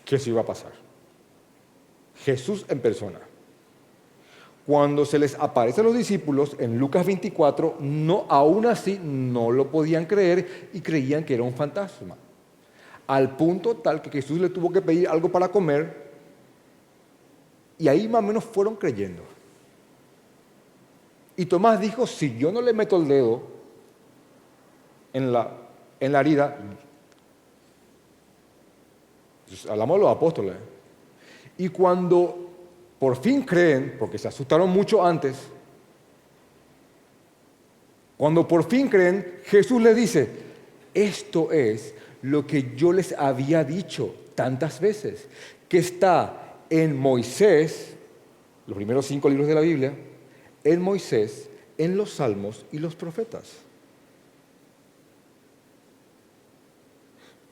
A: que eso iba a pasar. Jesús en persona. Cuando se les aparece a los discípulos en Lucas 24, aún así no lo podían creer y creían que era un fantasma. Al punto tal que Jesús le tuvo que pedir algo para comer y ahí más o menos fueron creyendo. Y Tomás dijo, si yo no le meto el dedo en la herida, hablamos de los apóstoles, y cuando por fin creen, porque se asustaron mucho antes, cuando por fin creen, Jesús les dice, esto es lo que yo les había dicho tantas veces, que está en Moisés, los primeros 5 libros de la Biblia, en Moisés, en los Salmos y los profetas.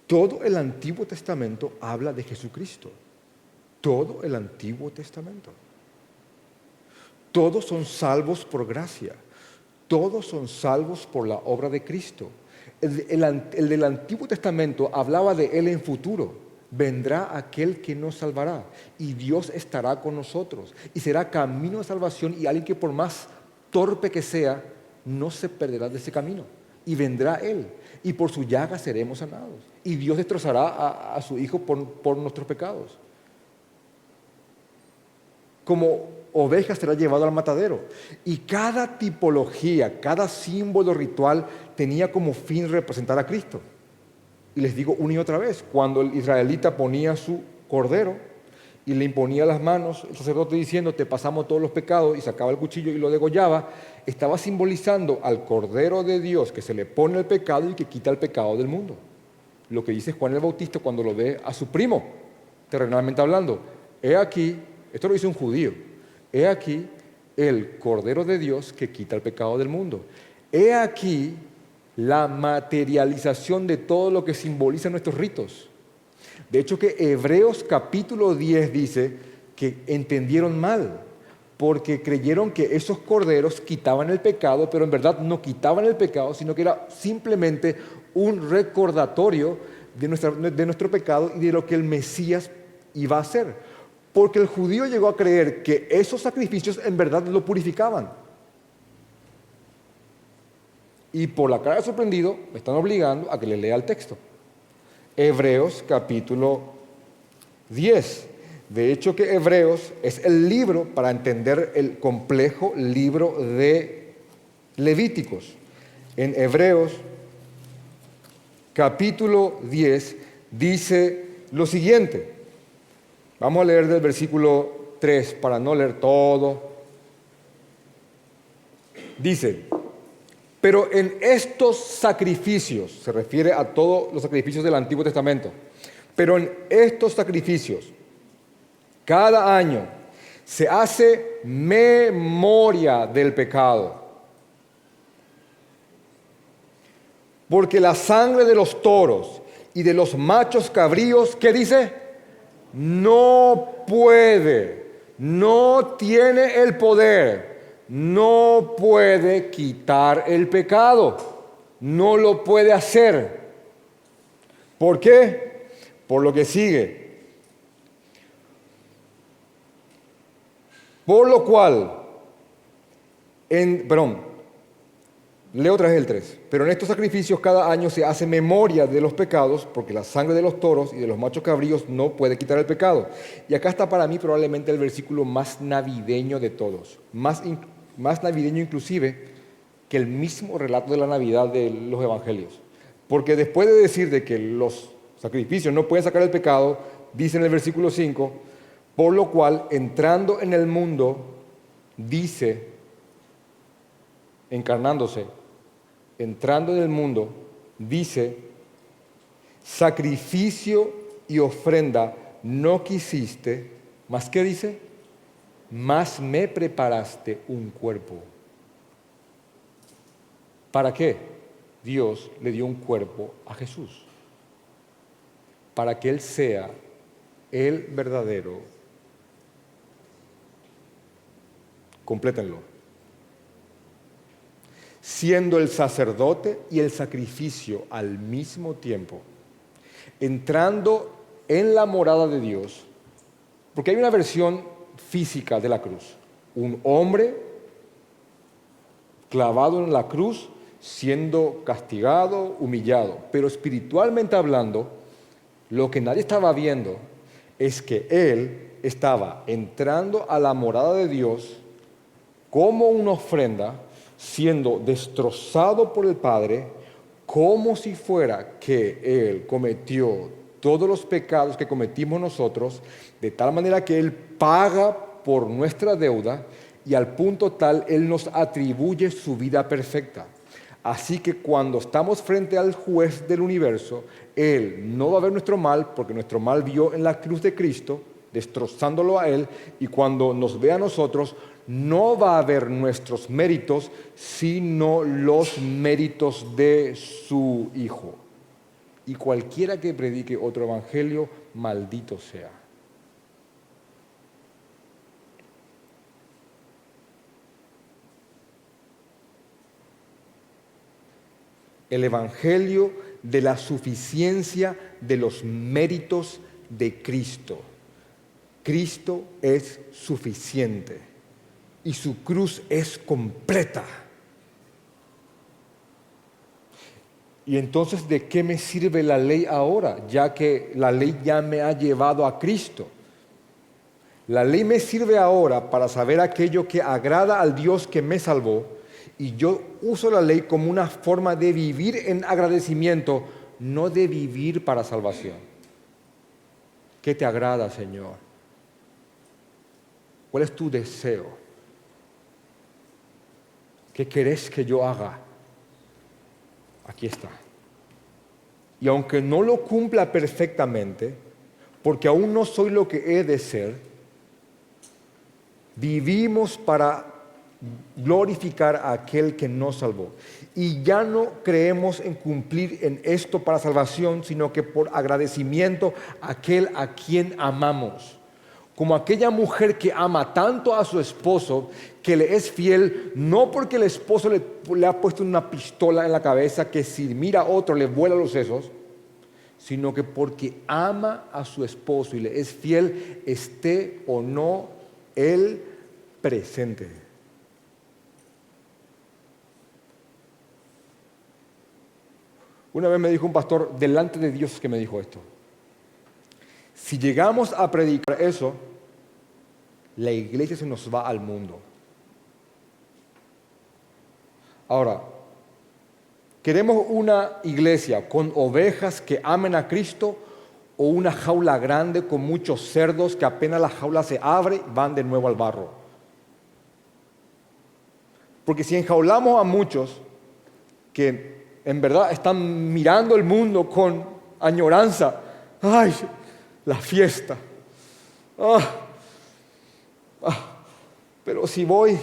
A: Todo el Antiguo Testamento habla de Jesucristo. Todo el Antiguo Testamento. Todos son salvos por gracia. Todos son salvos por la obra de Cristo. El del Antiguo Testamento hablaba de Él en futuro. Vendrá aquel que nos salvará y Dios estará con nosotros y será camino de salvación y alguien que por más torpe que sea, no se perderá de ese camino y vendrá Él y por su llaga seremos sanados y Dios destrozará a su Hijo por nuestros pecados. Como oveja será llevado al matadero y cada tipología, cada símbolo ritual tenía como fin representar a Cristo. Y les digo una y otra vez, cuando el israelita ponía su cordero y le imponía las manos, el sacerdote diciendo, te pasamos todos los pecados, y sacaba el cuchillo y lo degollaba, estaba simbolizando al Cordero de Dios que se le pone el pecado y que quita el pecado del mundo. Lo que dice Juan el Bautista cuando lo ve a su primo, terrenalmente hablando. He aquí, esto lo dice un judío, he aquí el Cordero de Dios que quita el pecado del mundo. He aquí la materialización de todo lo que simboliza nuestros ritos. De hecho que Hebreos capítulo 10 dice que entendieron mal, porque creyeron que esos corderos quitaban el pecado, pero en verdad no quitaban el pecado, sino que era simplemente un recordatorio de nuestro pecado y de lo que el Mesías iba a hacer. Porque el judío llegó a creer que esos sacrificios en verdad lo purificaban. Y por la cara de sorprendido, me están obligando a que le lea el texto. Hebreos capítulo 10. De hecho que Hebreos es el libro para entender el complejo libro de Levíticos. En Hebreos capítulo 10 dice lo siguiente. Vamos a leer del versículo 3 para no leer todo. Dice, pero en estos sacrificios, se refiere a todos los sacrificios del Antiguo Testamento, pero en estos sacrificios, cada año se hace memoria del pecado. Porque la sangre de los toros y de los machos cabríos, ¿qué dice? No puede, no tiene el poder, no puede quitar el pecado. no lo puede hacer. ¿Por qué? Por lo que sigue. Por lo cual, leo otra vez el 3. Pero en estos sacrificios cada año se hace memoria de los pecados, porque la sangre de los toros y de los machos cabríos no puede quitar el pecado. Y acá está para mí probablemente el versículo más navideño de todos. Más navideño inclusive que el mismo relato de la Navidad de los evangelios. Porque después de decir de que los sacrificios no pueden sacar el pecado, dice en el versículo 5, por lo cual, entrando en el mundo, dice, encarnándose, entrando en el mundo, dice, sacrificio y ofrenda no quisiste, ¿más qué dice? Más me preparaste un cuerpo. ¿Para qué? Dios le dio un cuerpo a Jesús. Para que Él sea el verdadero. Complétenlo. Siendo el sacerdote y el sacrificio al mismo tiempo, entrando en la morada de Dios, porque hay una versión física de la cruz, un hombre clavado en la cruz, siendo castigado, humillado, pero espiritualmente hablando, lo que nadie estaba viendo es que Él estaba entrando a la morada de Dios como una ofrenda, siendo destrozado por el Padre, como si fuera que Él cometió todos los pecados que cometimos nosotros, de tal manera que Él paga por nuestra deuda y al punto tal Él nos atribuye su vida perfecta. Así que cuando estamos frente al juez del universo, Él no va a ver nuestro mal, porque nuestro mal vio en la cruz de Cristo, destrozándolo a Él, y cuando nos ve a nosotros, no va a ver nuestros méritos, sino los méritos de su Hijo. Y cualquiera que predique otro evangelio, maldito sea. El evangelio de la suficiencia de los méritos de Cristo. Cristo es suficiente. Y su cruz es completa. Y entonces, ¿de qué me sirve la ley ahora? Ya que la ley ya me ha llevado a Cristo. La ley me sirve ahora para saber aquello que agrada al Dios que me salvó. Y yo uso la ley como una forma de vivir en agradecimiento, no de vivir para salvación. ¿Qué te agrada, Señor? ¿Cuál es tu deseo? ¿Qué querés que yo haga? Aquí está. Y aunque no lo cumpla perfectamente, porque aún no soy lo que he de ser, vivimos para glorificar a aquel que nos salvó. Y ya no creemos en cumplir en esto para salvación, sino que por agradecimiento a aquel a quien amamos. Como aquella mujer que ama tanto a su esposo, que le es fiel, no porque el esposo le ha puesto una pistola en la cabeza que si mira a otro le vuela los sesos, sino que porque ama a su esposo y le es fiel, esté o no él presente. Una vez me dijo un pastor, delante de Dios, que me dijo esto: si llegamos a predicar eso, la iglesia se nos va al mundo. Ahora, ¿queremos una iglesia con ovejas que amen a Cristo o una jaula grande con muchos cerdos que apenas la jaula se abre van de nuevo al barro? Porque si enjaulamos a muchos que en verdad están mirando el mundo con añoranza, ¡ay, la fiesta! Pero si voy,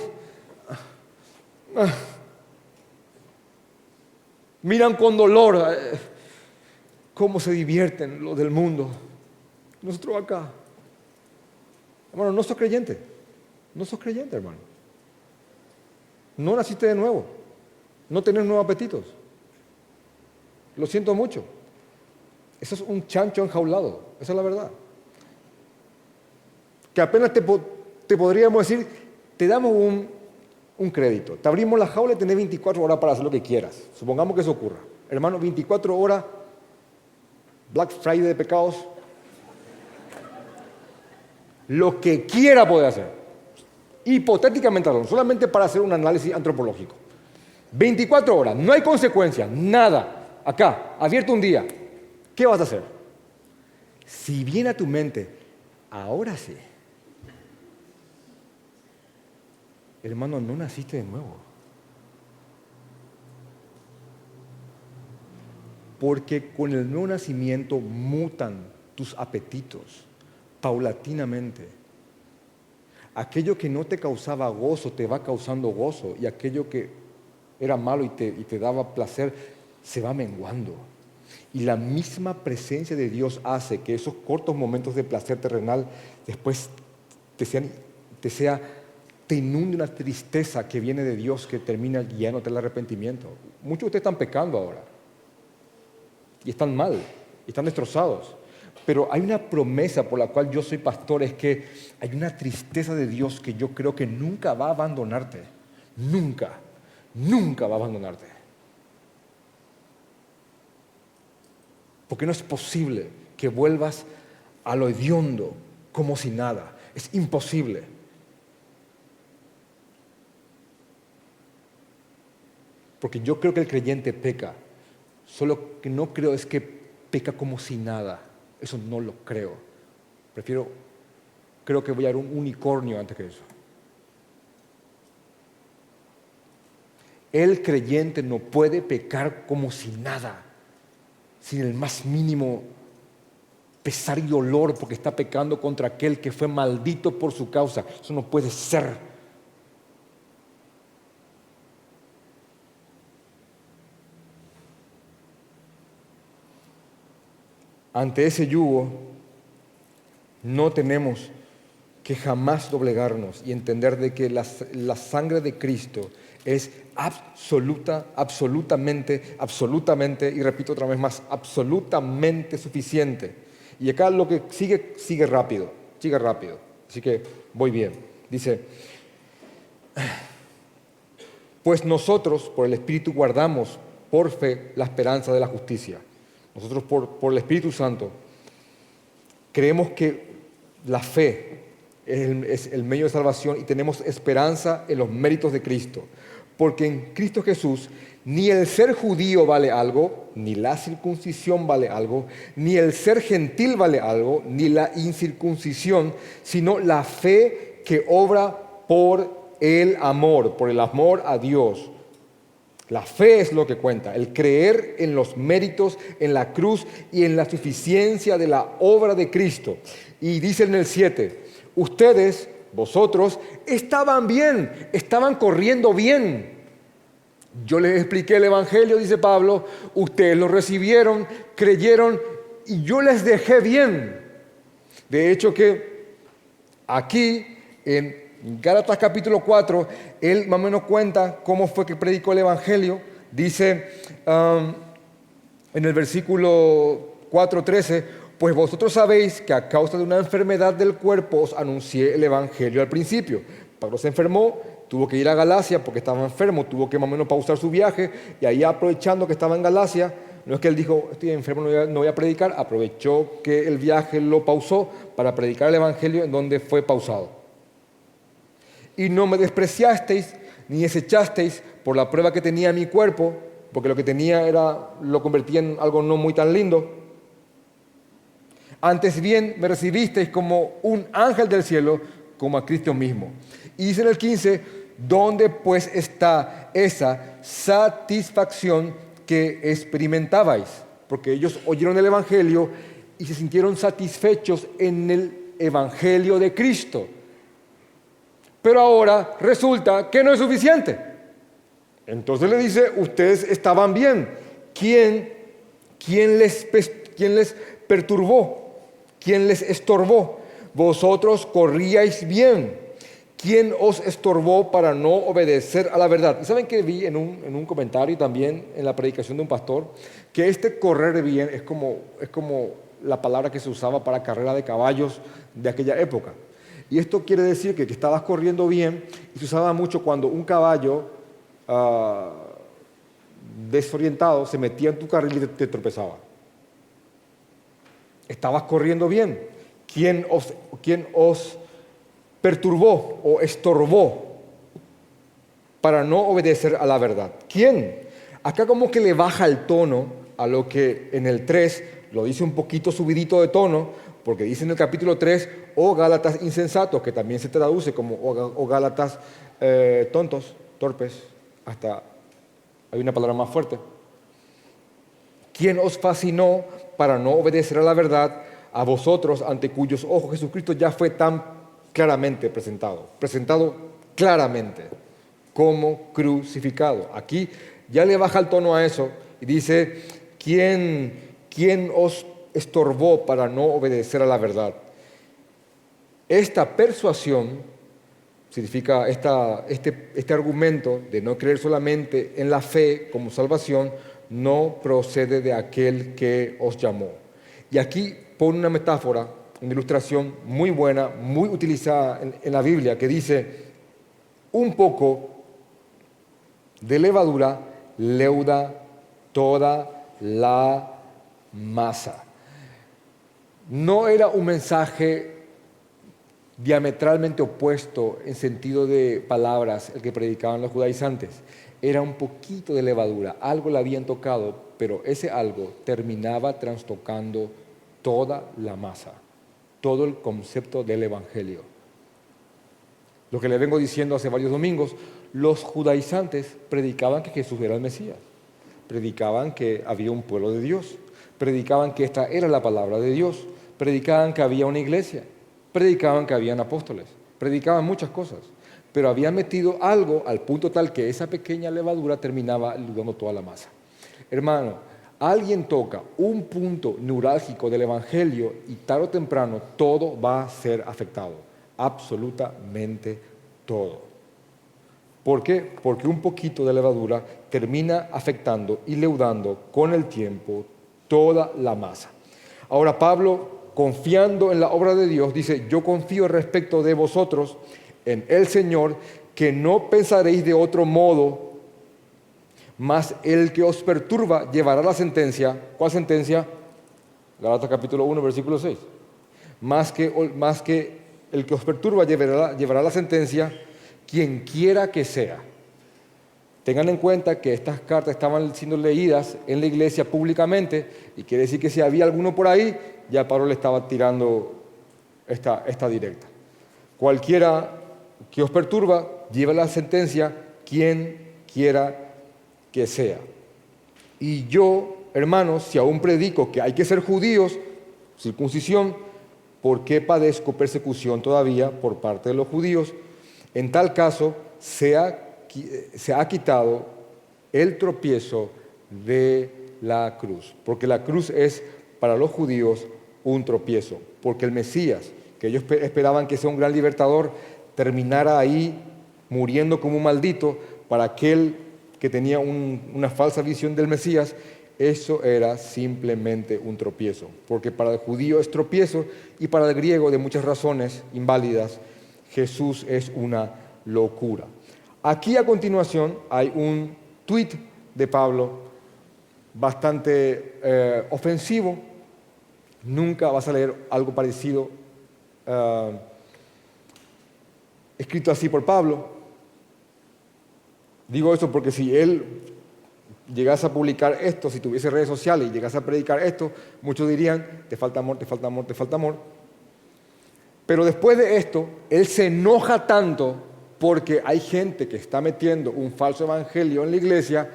A: miran con dolor cómo se divierten los del mundo. Nosotros acá, hermano, no sos creyente. No sos creyente, hermano. No naciste de nuevo. No tenés nuevos apetitos. Lo siento mucho. Eso es un chancho enjaulado. Esa es la verdad. Que apenas te podríamos decir, te damos un crédito. Te abrimos la jaula y tenés 24 horas para hacer lo que quieras. Supongamos que eso ocurra. Hermano, 24 horas, Black Friday de pecados, lo que quiera puede hacer. Hipotéticamente hablando, solamente para hacer un análisis antropológico. 24 horas, no hay consecuencias, nada. Acá, abierto un día, ¿qué vas a hacer? Si viene a tu mente, ahora sí. Hermano, no naciste de nuevo. Porque con el nuevo nacimiento mutan tus apetitos paulatinamente. Aquello que no te causaba gozo te va causando gozo, y aquello que era malo y te daba placer se va menguando. Y la misma presencia de Dios hace que esos cortos momentos de placer terrenal después te inunde una tristeza que viene de Dios, que termina guiándote al arrepentimiento. Muchos de ustedes están pecando ahora y están mal, y están destrozados. Pero hay una promesa por la cual yo soy pastor, es que hay una tristeza de Dios que yo creo que nunca va a abandonarte. Nunca, nunca va a abandonarte. Porque no es posible que vuelvas a lo hediondo como si nada. Es imposible. Porque yo creo que el creyente peca. Solo que no creo es que peca como si nada. Eso no lo creo. Creo que voy a dar un unicornio antes que eso. El creyente no puede pecar como si nada, sin el más mínimo pesar y dolor, porque está pecando contra aquel que fue maldito por su causa. Eso no puede ser. Ante ese yugo, no tenemos que jamás doblegarnos y entender de que la sangre de Cristo es absolutamente, y repito otra vez más, absolutamente suficiente. Y acá lo que sigue rápido. Así que voy bien. Dice, pues nosotros por el Espíritu guardamos por fe la esperanza de la justicia. Nosotros por el Espíritu Santo creemos que la fe es el medio de salvación y tenemos esperanza en los méritos de Cristo. Porque en Cristo Jesús ni el ser judío vale algo, ni la circuncisión vale algo, ni el ser gentil vale algo, ni la incircuncisión, sino la fe que obra por el amor a Dios. La fe es lo que cuenta, el creer en los méritos, en la cruz y en la suficiencia de la obra de Cristo. Y dice en el 7, vosotros, estaban bien, estaban corriendo bien. Yo les expliqué el Evangelio, dice Pablo, ustedes lo recibieron, creyeron y yo les dejé bien. De hecho que aquí en Gálatas capítulo 4, él más o menos cuenta cómo fue que predicó el Evangelio. Dice en el versículo 4:13, pues vosotros sabéis que a causa de una enfermedad del cuerpo os anuncié el Evangelio al principio. Pablo se enfermó, tuvo que ir a Galacia porque estaba enfermo, tuvo que más o menos pausar su viaje, y ahí aprovechando que estaba en Galacia, no es que él dijo, estoy enfermo, no voy a predicar, aprovechó que el viaje lo pausó para predicar el Evangelio en donde fue pausado. Y no me despreciasteis ni desechasteis por la prueba que tenía en mi cuerpo, porque lo que tenía lo convertía en algo no muy tan lindo. Antes bien me recibisteis como un ángel del cielo, como a Cristo mismo. Y dice en el 15, ¿dónde pues está esa satisfacción que experimentabais? Porque ellos oyeron el Evangelio y se sintieron satisfechos en el Evangelio de Cristo. Pero ahora resulta que no es suficiente. Entonces le dice, ustedes estaban bien. ¿Quién les perturbó? ¿Quién les estorbó? Vosotros corríais bien. ¿Quién os estorbó para no obedecer a la verdad? ¿Y saben que vi en un comentario y también en la predicación de un pastor? Que este correr bien es como la palabra que se usaba para carrera de caballos de aquella época. Y esto quiere decir que estabas corriendo bien, y se usaba mucho cuando un caballo desorientado se metía en tu carril y te tropezaba. Estabas corriendo bien. ¿Quién os perturbó o estorbó para no obedecer a la verdad? ¿Quién? Acá como que le baja el tono a lo que en el 3 lo dice un poquito subidito de tono, porque dice en el capítulo 3, oh Gálatas insensatos, que también se traduce como oh Gálatas tontos, torpes, hasta hay una palabra más fuerte. ¿Quién os fascinó para no obedecer a la verdad, a vosotros ante cuyos ojos Jesucristo ya fue tan claramente presentado claramente como crucificado? Aquí ya le baja el tono a eso y dice, ¿quién os estorbó para no obedecer a la verdad? Esta persuasión significa este argumento de no creer solamente en la fe como salvación, no procede de aquel que os llamó. Y aquí pone una metáfora, una ilustración muy buena, muy utilizada en la Biblia, que dice, un poco de levadura leuda toda la masa. No era un mensaje diametralmente opuesto en sentido de palabras el que predicaban los judaizantes. Era un poquito de levadura, algo le habían tocado, pero ese algo terminaba trastocando toda la masa, todo el concepto del Evangelio. Lo que le vengo diciendo hace varios domingos, los judaizantes predicaban que Jesús era el Mesías, predicaban que había un pueblo de Dios, predicaban que esta era la palabra de Dios, predicaban que había una iglesia, predicaban que habían apóstoles, predicaban muchas cosas, pero habían metido algo al punto tal que esa pequeña levadura terminaba levando toda la masa. Hermano, alguien toca un punto neurálgico del Evangelio y tarde o temprano todo va a ser afectado, absolutamente todo. ¿Por qué? Porque un poquito de levadura termina afectando y leudando con el tiempo toda la masa. Ahora Pablo, confiando en la obra de Dios, dice, yo confío respecto de vosotros en el Señor, que no pensaréis de otro modo, mas el que os perturba llevará la sentencia. ¿Cuál sentencia? Gálatas capítulo 1, versículo 6. Más que el que os perturba llevará la sentencia, quien quiera que sea. Tengan en cuenta que estas cartas estaban siendo leídas en la iglesia públicamente, y quiere decir que si había alguno por ahí, ya Pablo le estaba tirando esta directa. Cualquiera que os perturba, lleva la sentencia, quien quiera que sea. Y yo, hermanos, si aún predico que hay que ser judíos, circuncisión, ¿por qué padezco persecución todavía por parte de los judíos? En tal caso, se ha quitado el tropiezo de la cruz, porque la cruz es para los judíos un tropiezo, porque el Mesías, que ellos esperaban que sea un gran libertador, terminara ahí muriendo como un maldito. Para aquel que tenía una falsa visión del Mesías, eso era simplemente un tropiezo, porque para el judío es tropiezo y para el griego, de muchas razones inválidas, Jesús es una locura. Aquí a continuación hay un tuit de Pablo bastante ofensivo. Nunca vas a leer algo parecido escrito así por Pablo. Digo esto porque si él llegase a publicar esto, si tuviese redes sociales y llegase a predicar esto, muchos dirían, te falta amor, te falta amor, te falta amor. Pero después de esto, él se enoja tanto porque hay gente que está metiendo un falso evangelio en la iglesia,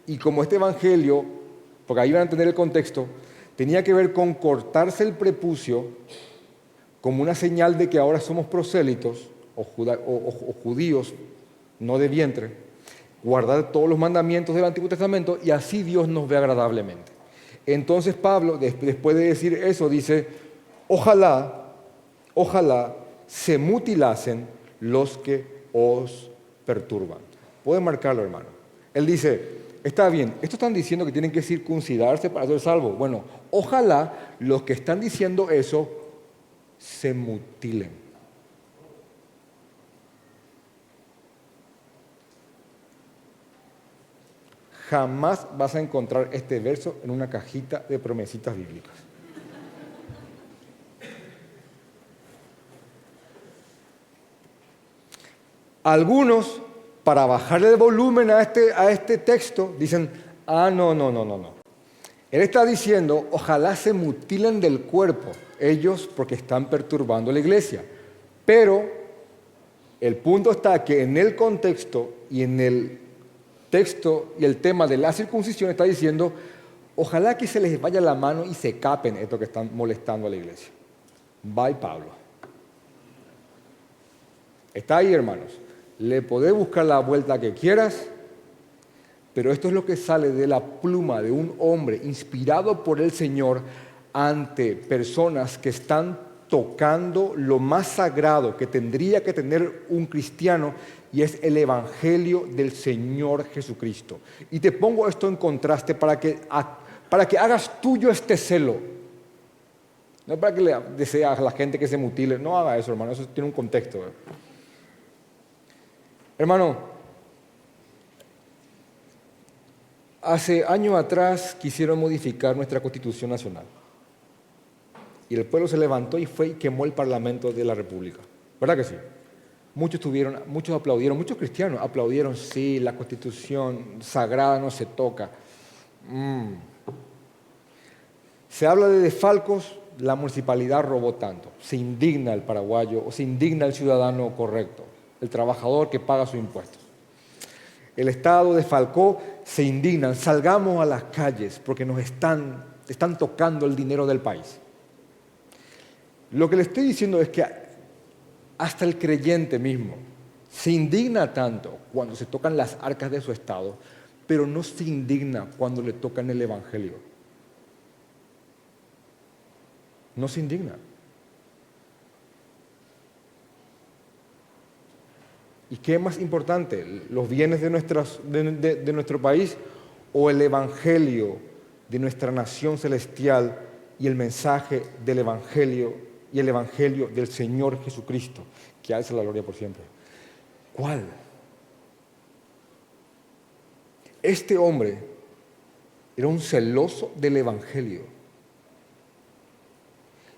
A: y como este evangelio, porque ahí van a entender el contexto, tenía que ver con cortarse el prepucio como una señal de que ahora somos prosélitos o judíos, no de vientre, guardar todos los mandamientos del Antiguo Testamento y así Dios nos ve agradablemente. Entonces Pablo, después de decir eso, dice, ojalá se mutilasen los que os perturban. Pueden marcarlo, hermano. Él dice, está bien, estos están diciendo que tienen que circuncidarse para ser salvos. Bueno, ojalá los que están diciendo eso se mutilen. Jamás vas a encontrar este verso en una cajita de promesitas bíblicas. Algunos, para bajarle el volumen a este texto, dicen, no. Él está diciendo, ojalá se mutilen del cuerpo, ellos porque están perturbando la iglesia. Pero el punto está que en el contexto y en el texto y el tema de la circuncisión está diciendo, ojalá que se les vaya la mano y se capen esto que están molestando a la iglesia. Bye, Pablo. Está ahí, hermanos. Le podés buscar la vuelta que quieras, pero esto es lo que sale de la pluma de un hombre inspirado por el Señor ante personas que están tocando lo más sagrado que tendría que tener un cristiano, y es el Evangelio del Señor Jesucristo. Y te pongo esto en contraste para que hagas tuyo este celo. No para que le deseas a la gente que se mutile, no haga eso, hermano, eso tiene un contexto. Hermano, hace años atrás quisieron modificar nuestra Constitución Nacional. Y el pueblo se levantó y fue y quemó el Parlamento de la República. ¿Verdad que sí? Muchos aplaudieron, muchos cristianos aplaudieron, sí, la Constitución sagrada no se toca. Se habla de desfalcos, la municipalidad robó tanto. Se indigna el paraguayo o se indigna el ciudadano correcto, el trabajador que paga sus impuestos. El Estado desfalcó, se indignan, salgamos a las calles porque nos están tocando el dinero del país. Lo que le estoy diciendo es que hasta el creyente mismo se indigna tanto cuando se tocan las arcas de su Estado, pero no se indigna cuando le tocan el Evangelio. No se indigna. ¿Y qué es más importante? ¿Los bienes de nuestro país o el Evangelio de nuestra nación celestial y el mensaje del Evangelio y el Evangelio del Señor Jesucristo, que alza la gloria por siempre? ¿Cuál? Este hombre era un celoso del Evangelio.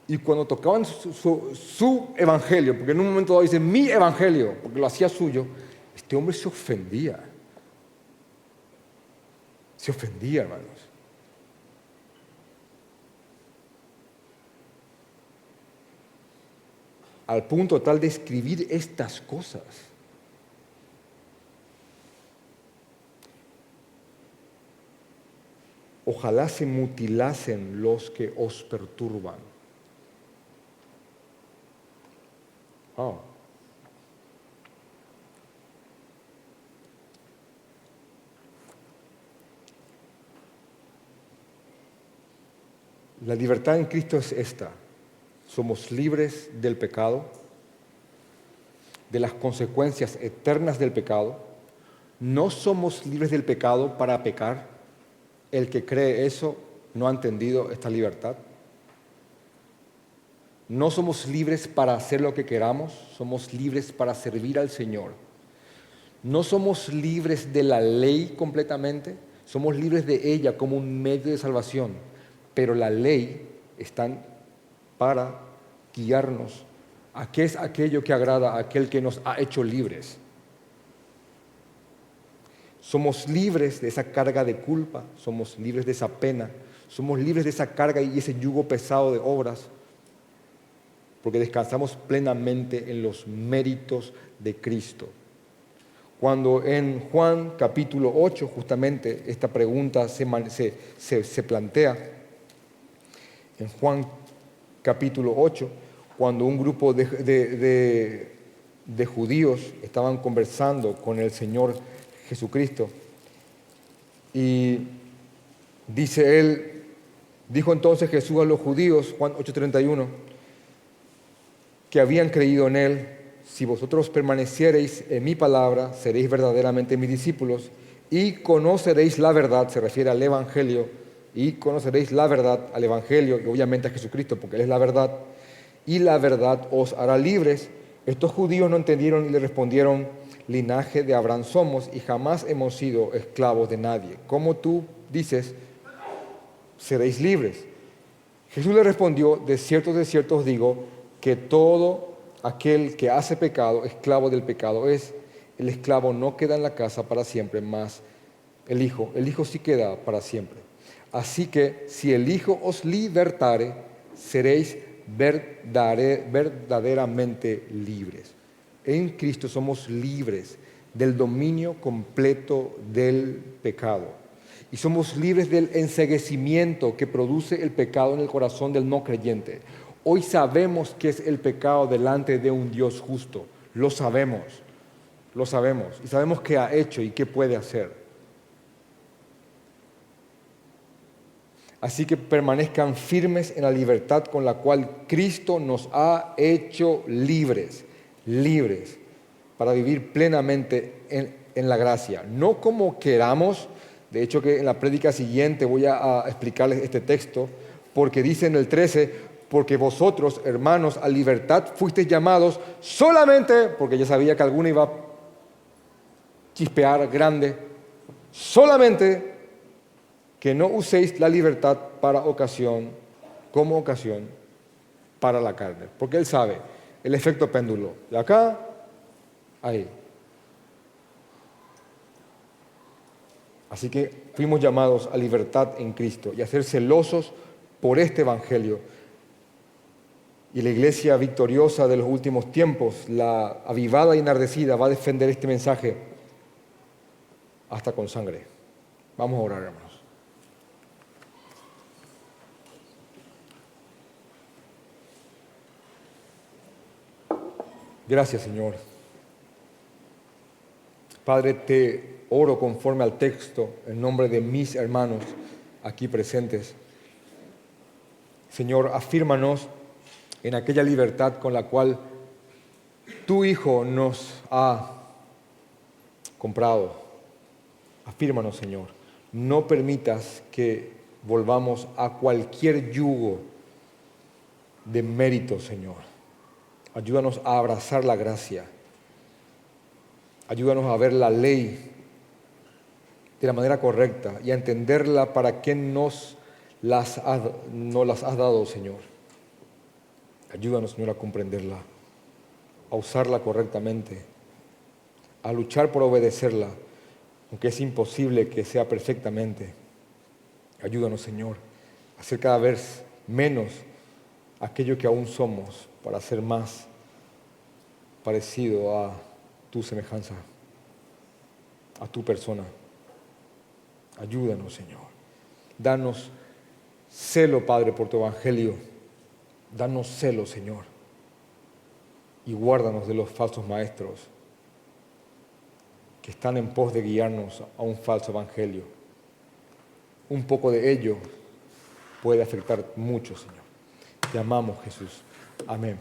A: Y cuando tocaban su evangelio, porque en un momento dado dice mi evangelio, porque lo hacía suyo, este hombre se ofendía. Se ofendía, hermanos. Al punto tal de escribir estas cosas. Ojalá se mutilasen los que os perturban. La libertad en Cristo es esta. Somos libres del pecado, de las consecuencias eternas del pecado. No somos libres del pecado para pecar. El que cree eso no ha entendido esta libertad. No somos libres para hacer lo que queramos, somos libres para servir al Señor. No somos libres de la ley completamente, somos libres de ella como un medio de salvación, pero la ley está para guiarnos a qué es aquello que agrada a aquel que nos ha hecho libres. Somos libres de esa carga de culpa, somos libres de esa pena, somos libres de esa carga y ese yugo pesado de obras, porque descansamos plenamente en los méritos de Cristo. Cuando en Juan capítulo 8 justamente esta pregunta se plantea, en Juan capítulo 8, cuando un grupo de judíos estaban conversando con el Señor Jesucristo, y dijo entonces Jesús a los judíos, Juan 8:31, que habían creído en Él, si vosotros permaneciereis en mi palabra, seréis verdaderamente mis discípulos y conoceréis la verdad, se refiere al Evangelio, y conoceréis la verdad al Evangelio, y obviamente a Jesucristo, porque Él es la verdad, y la verdad os hará libres. Estos judíos no entendieron y le respondieron: linaje de Abraham somos y jamás hemos sido esclavos de nadie. ¿Cómo tú dices, seréis libres? Jesús le respondió: de cierto os digo, que todo aquel que hace pecado, esclavo del pecado es. El esclavo no queda en la casa para siempre, mas el Hijo sí queda para siempre. Así que si el Hijo os libertare, seréis verdaderamente libres. En Cristo somos libres del dominio completo del pecado. Y somos libres del enceguecimiento que produce el pecado en el corazón del no creyente. Hoy sabemos qué es el pecado delante de un Dios justo. Lo sabemos. Y sabemos qué ha hecho y qué puede hacer. Así que permanezcan firmes en la libertad con la cual Cristo nos ha hecho libres, para vivir plenamente en la gracia. No como queramos. De hecho, que en la prédica siguiente voy a explicarles este texto, porque dice en el 13, porque vosotros, hermanos, a libertad fuisteis llamados solamente, porque ya sabía que alguno iba a chispear grande, solamente que no uséis la libertad como ocasión para la carne. Porque Él sabe el efecto péndulo, de acá a ahí. Así que fuimos llamados a libertad en Cristo y a ser celosos por este Evangelio. Y la iglesia victoriosa de los últimos tiempos, la avivada y enardecida, va a defender este mensaje hasta con sangre. Vamos a orar, hermanos. Gracias, Señor. Padre, te oro conforme al texto, en nombre de mis hermanos aquí presentes. Señor, afírmanos en aquella libertad con la cual tu Hijo nos ha comprado. Afírmanos, Señor. No permitas que volvamos a cualquier yugo de mérito, Señor. Ayúdanos a abrazar la gracia. Ayúdanos a ver la ley de la manera correcta y a entenderla para qué nos las has dado, Señor. Ayúdanos, Señor, a comprenderla, a usarla correctamente, a luchar por obedecerla, aunque es imposible que sea perfectamente. Ayúdanos, Señor, a ser cada vez menos aquello que aún somos, para ser más parecido a tu semejanza, a tu persona. Ayúdanos, Señor. Danos celo, Padre, por tu Evangelio. Danos celo, Señor. Y guárdanos de los falsos maestros que están en pos de guiarnos a un falso Evangelio. Un poco de ello puede afectar mucho, Señor. Te amamos, Jesús. Amén.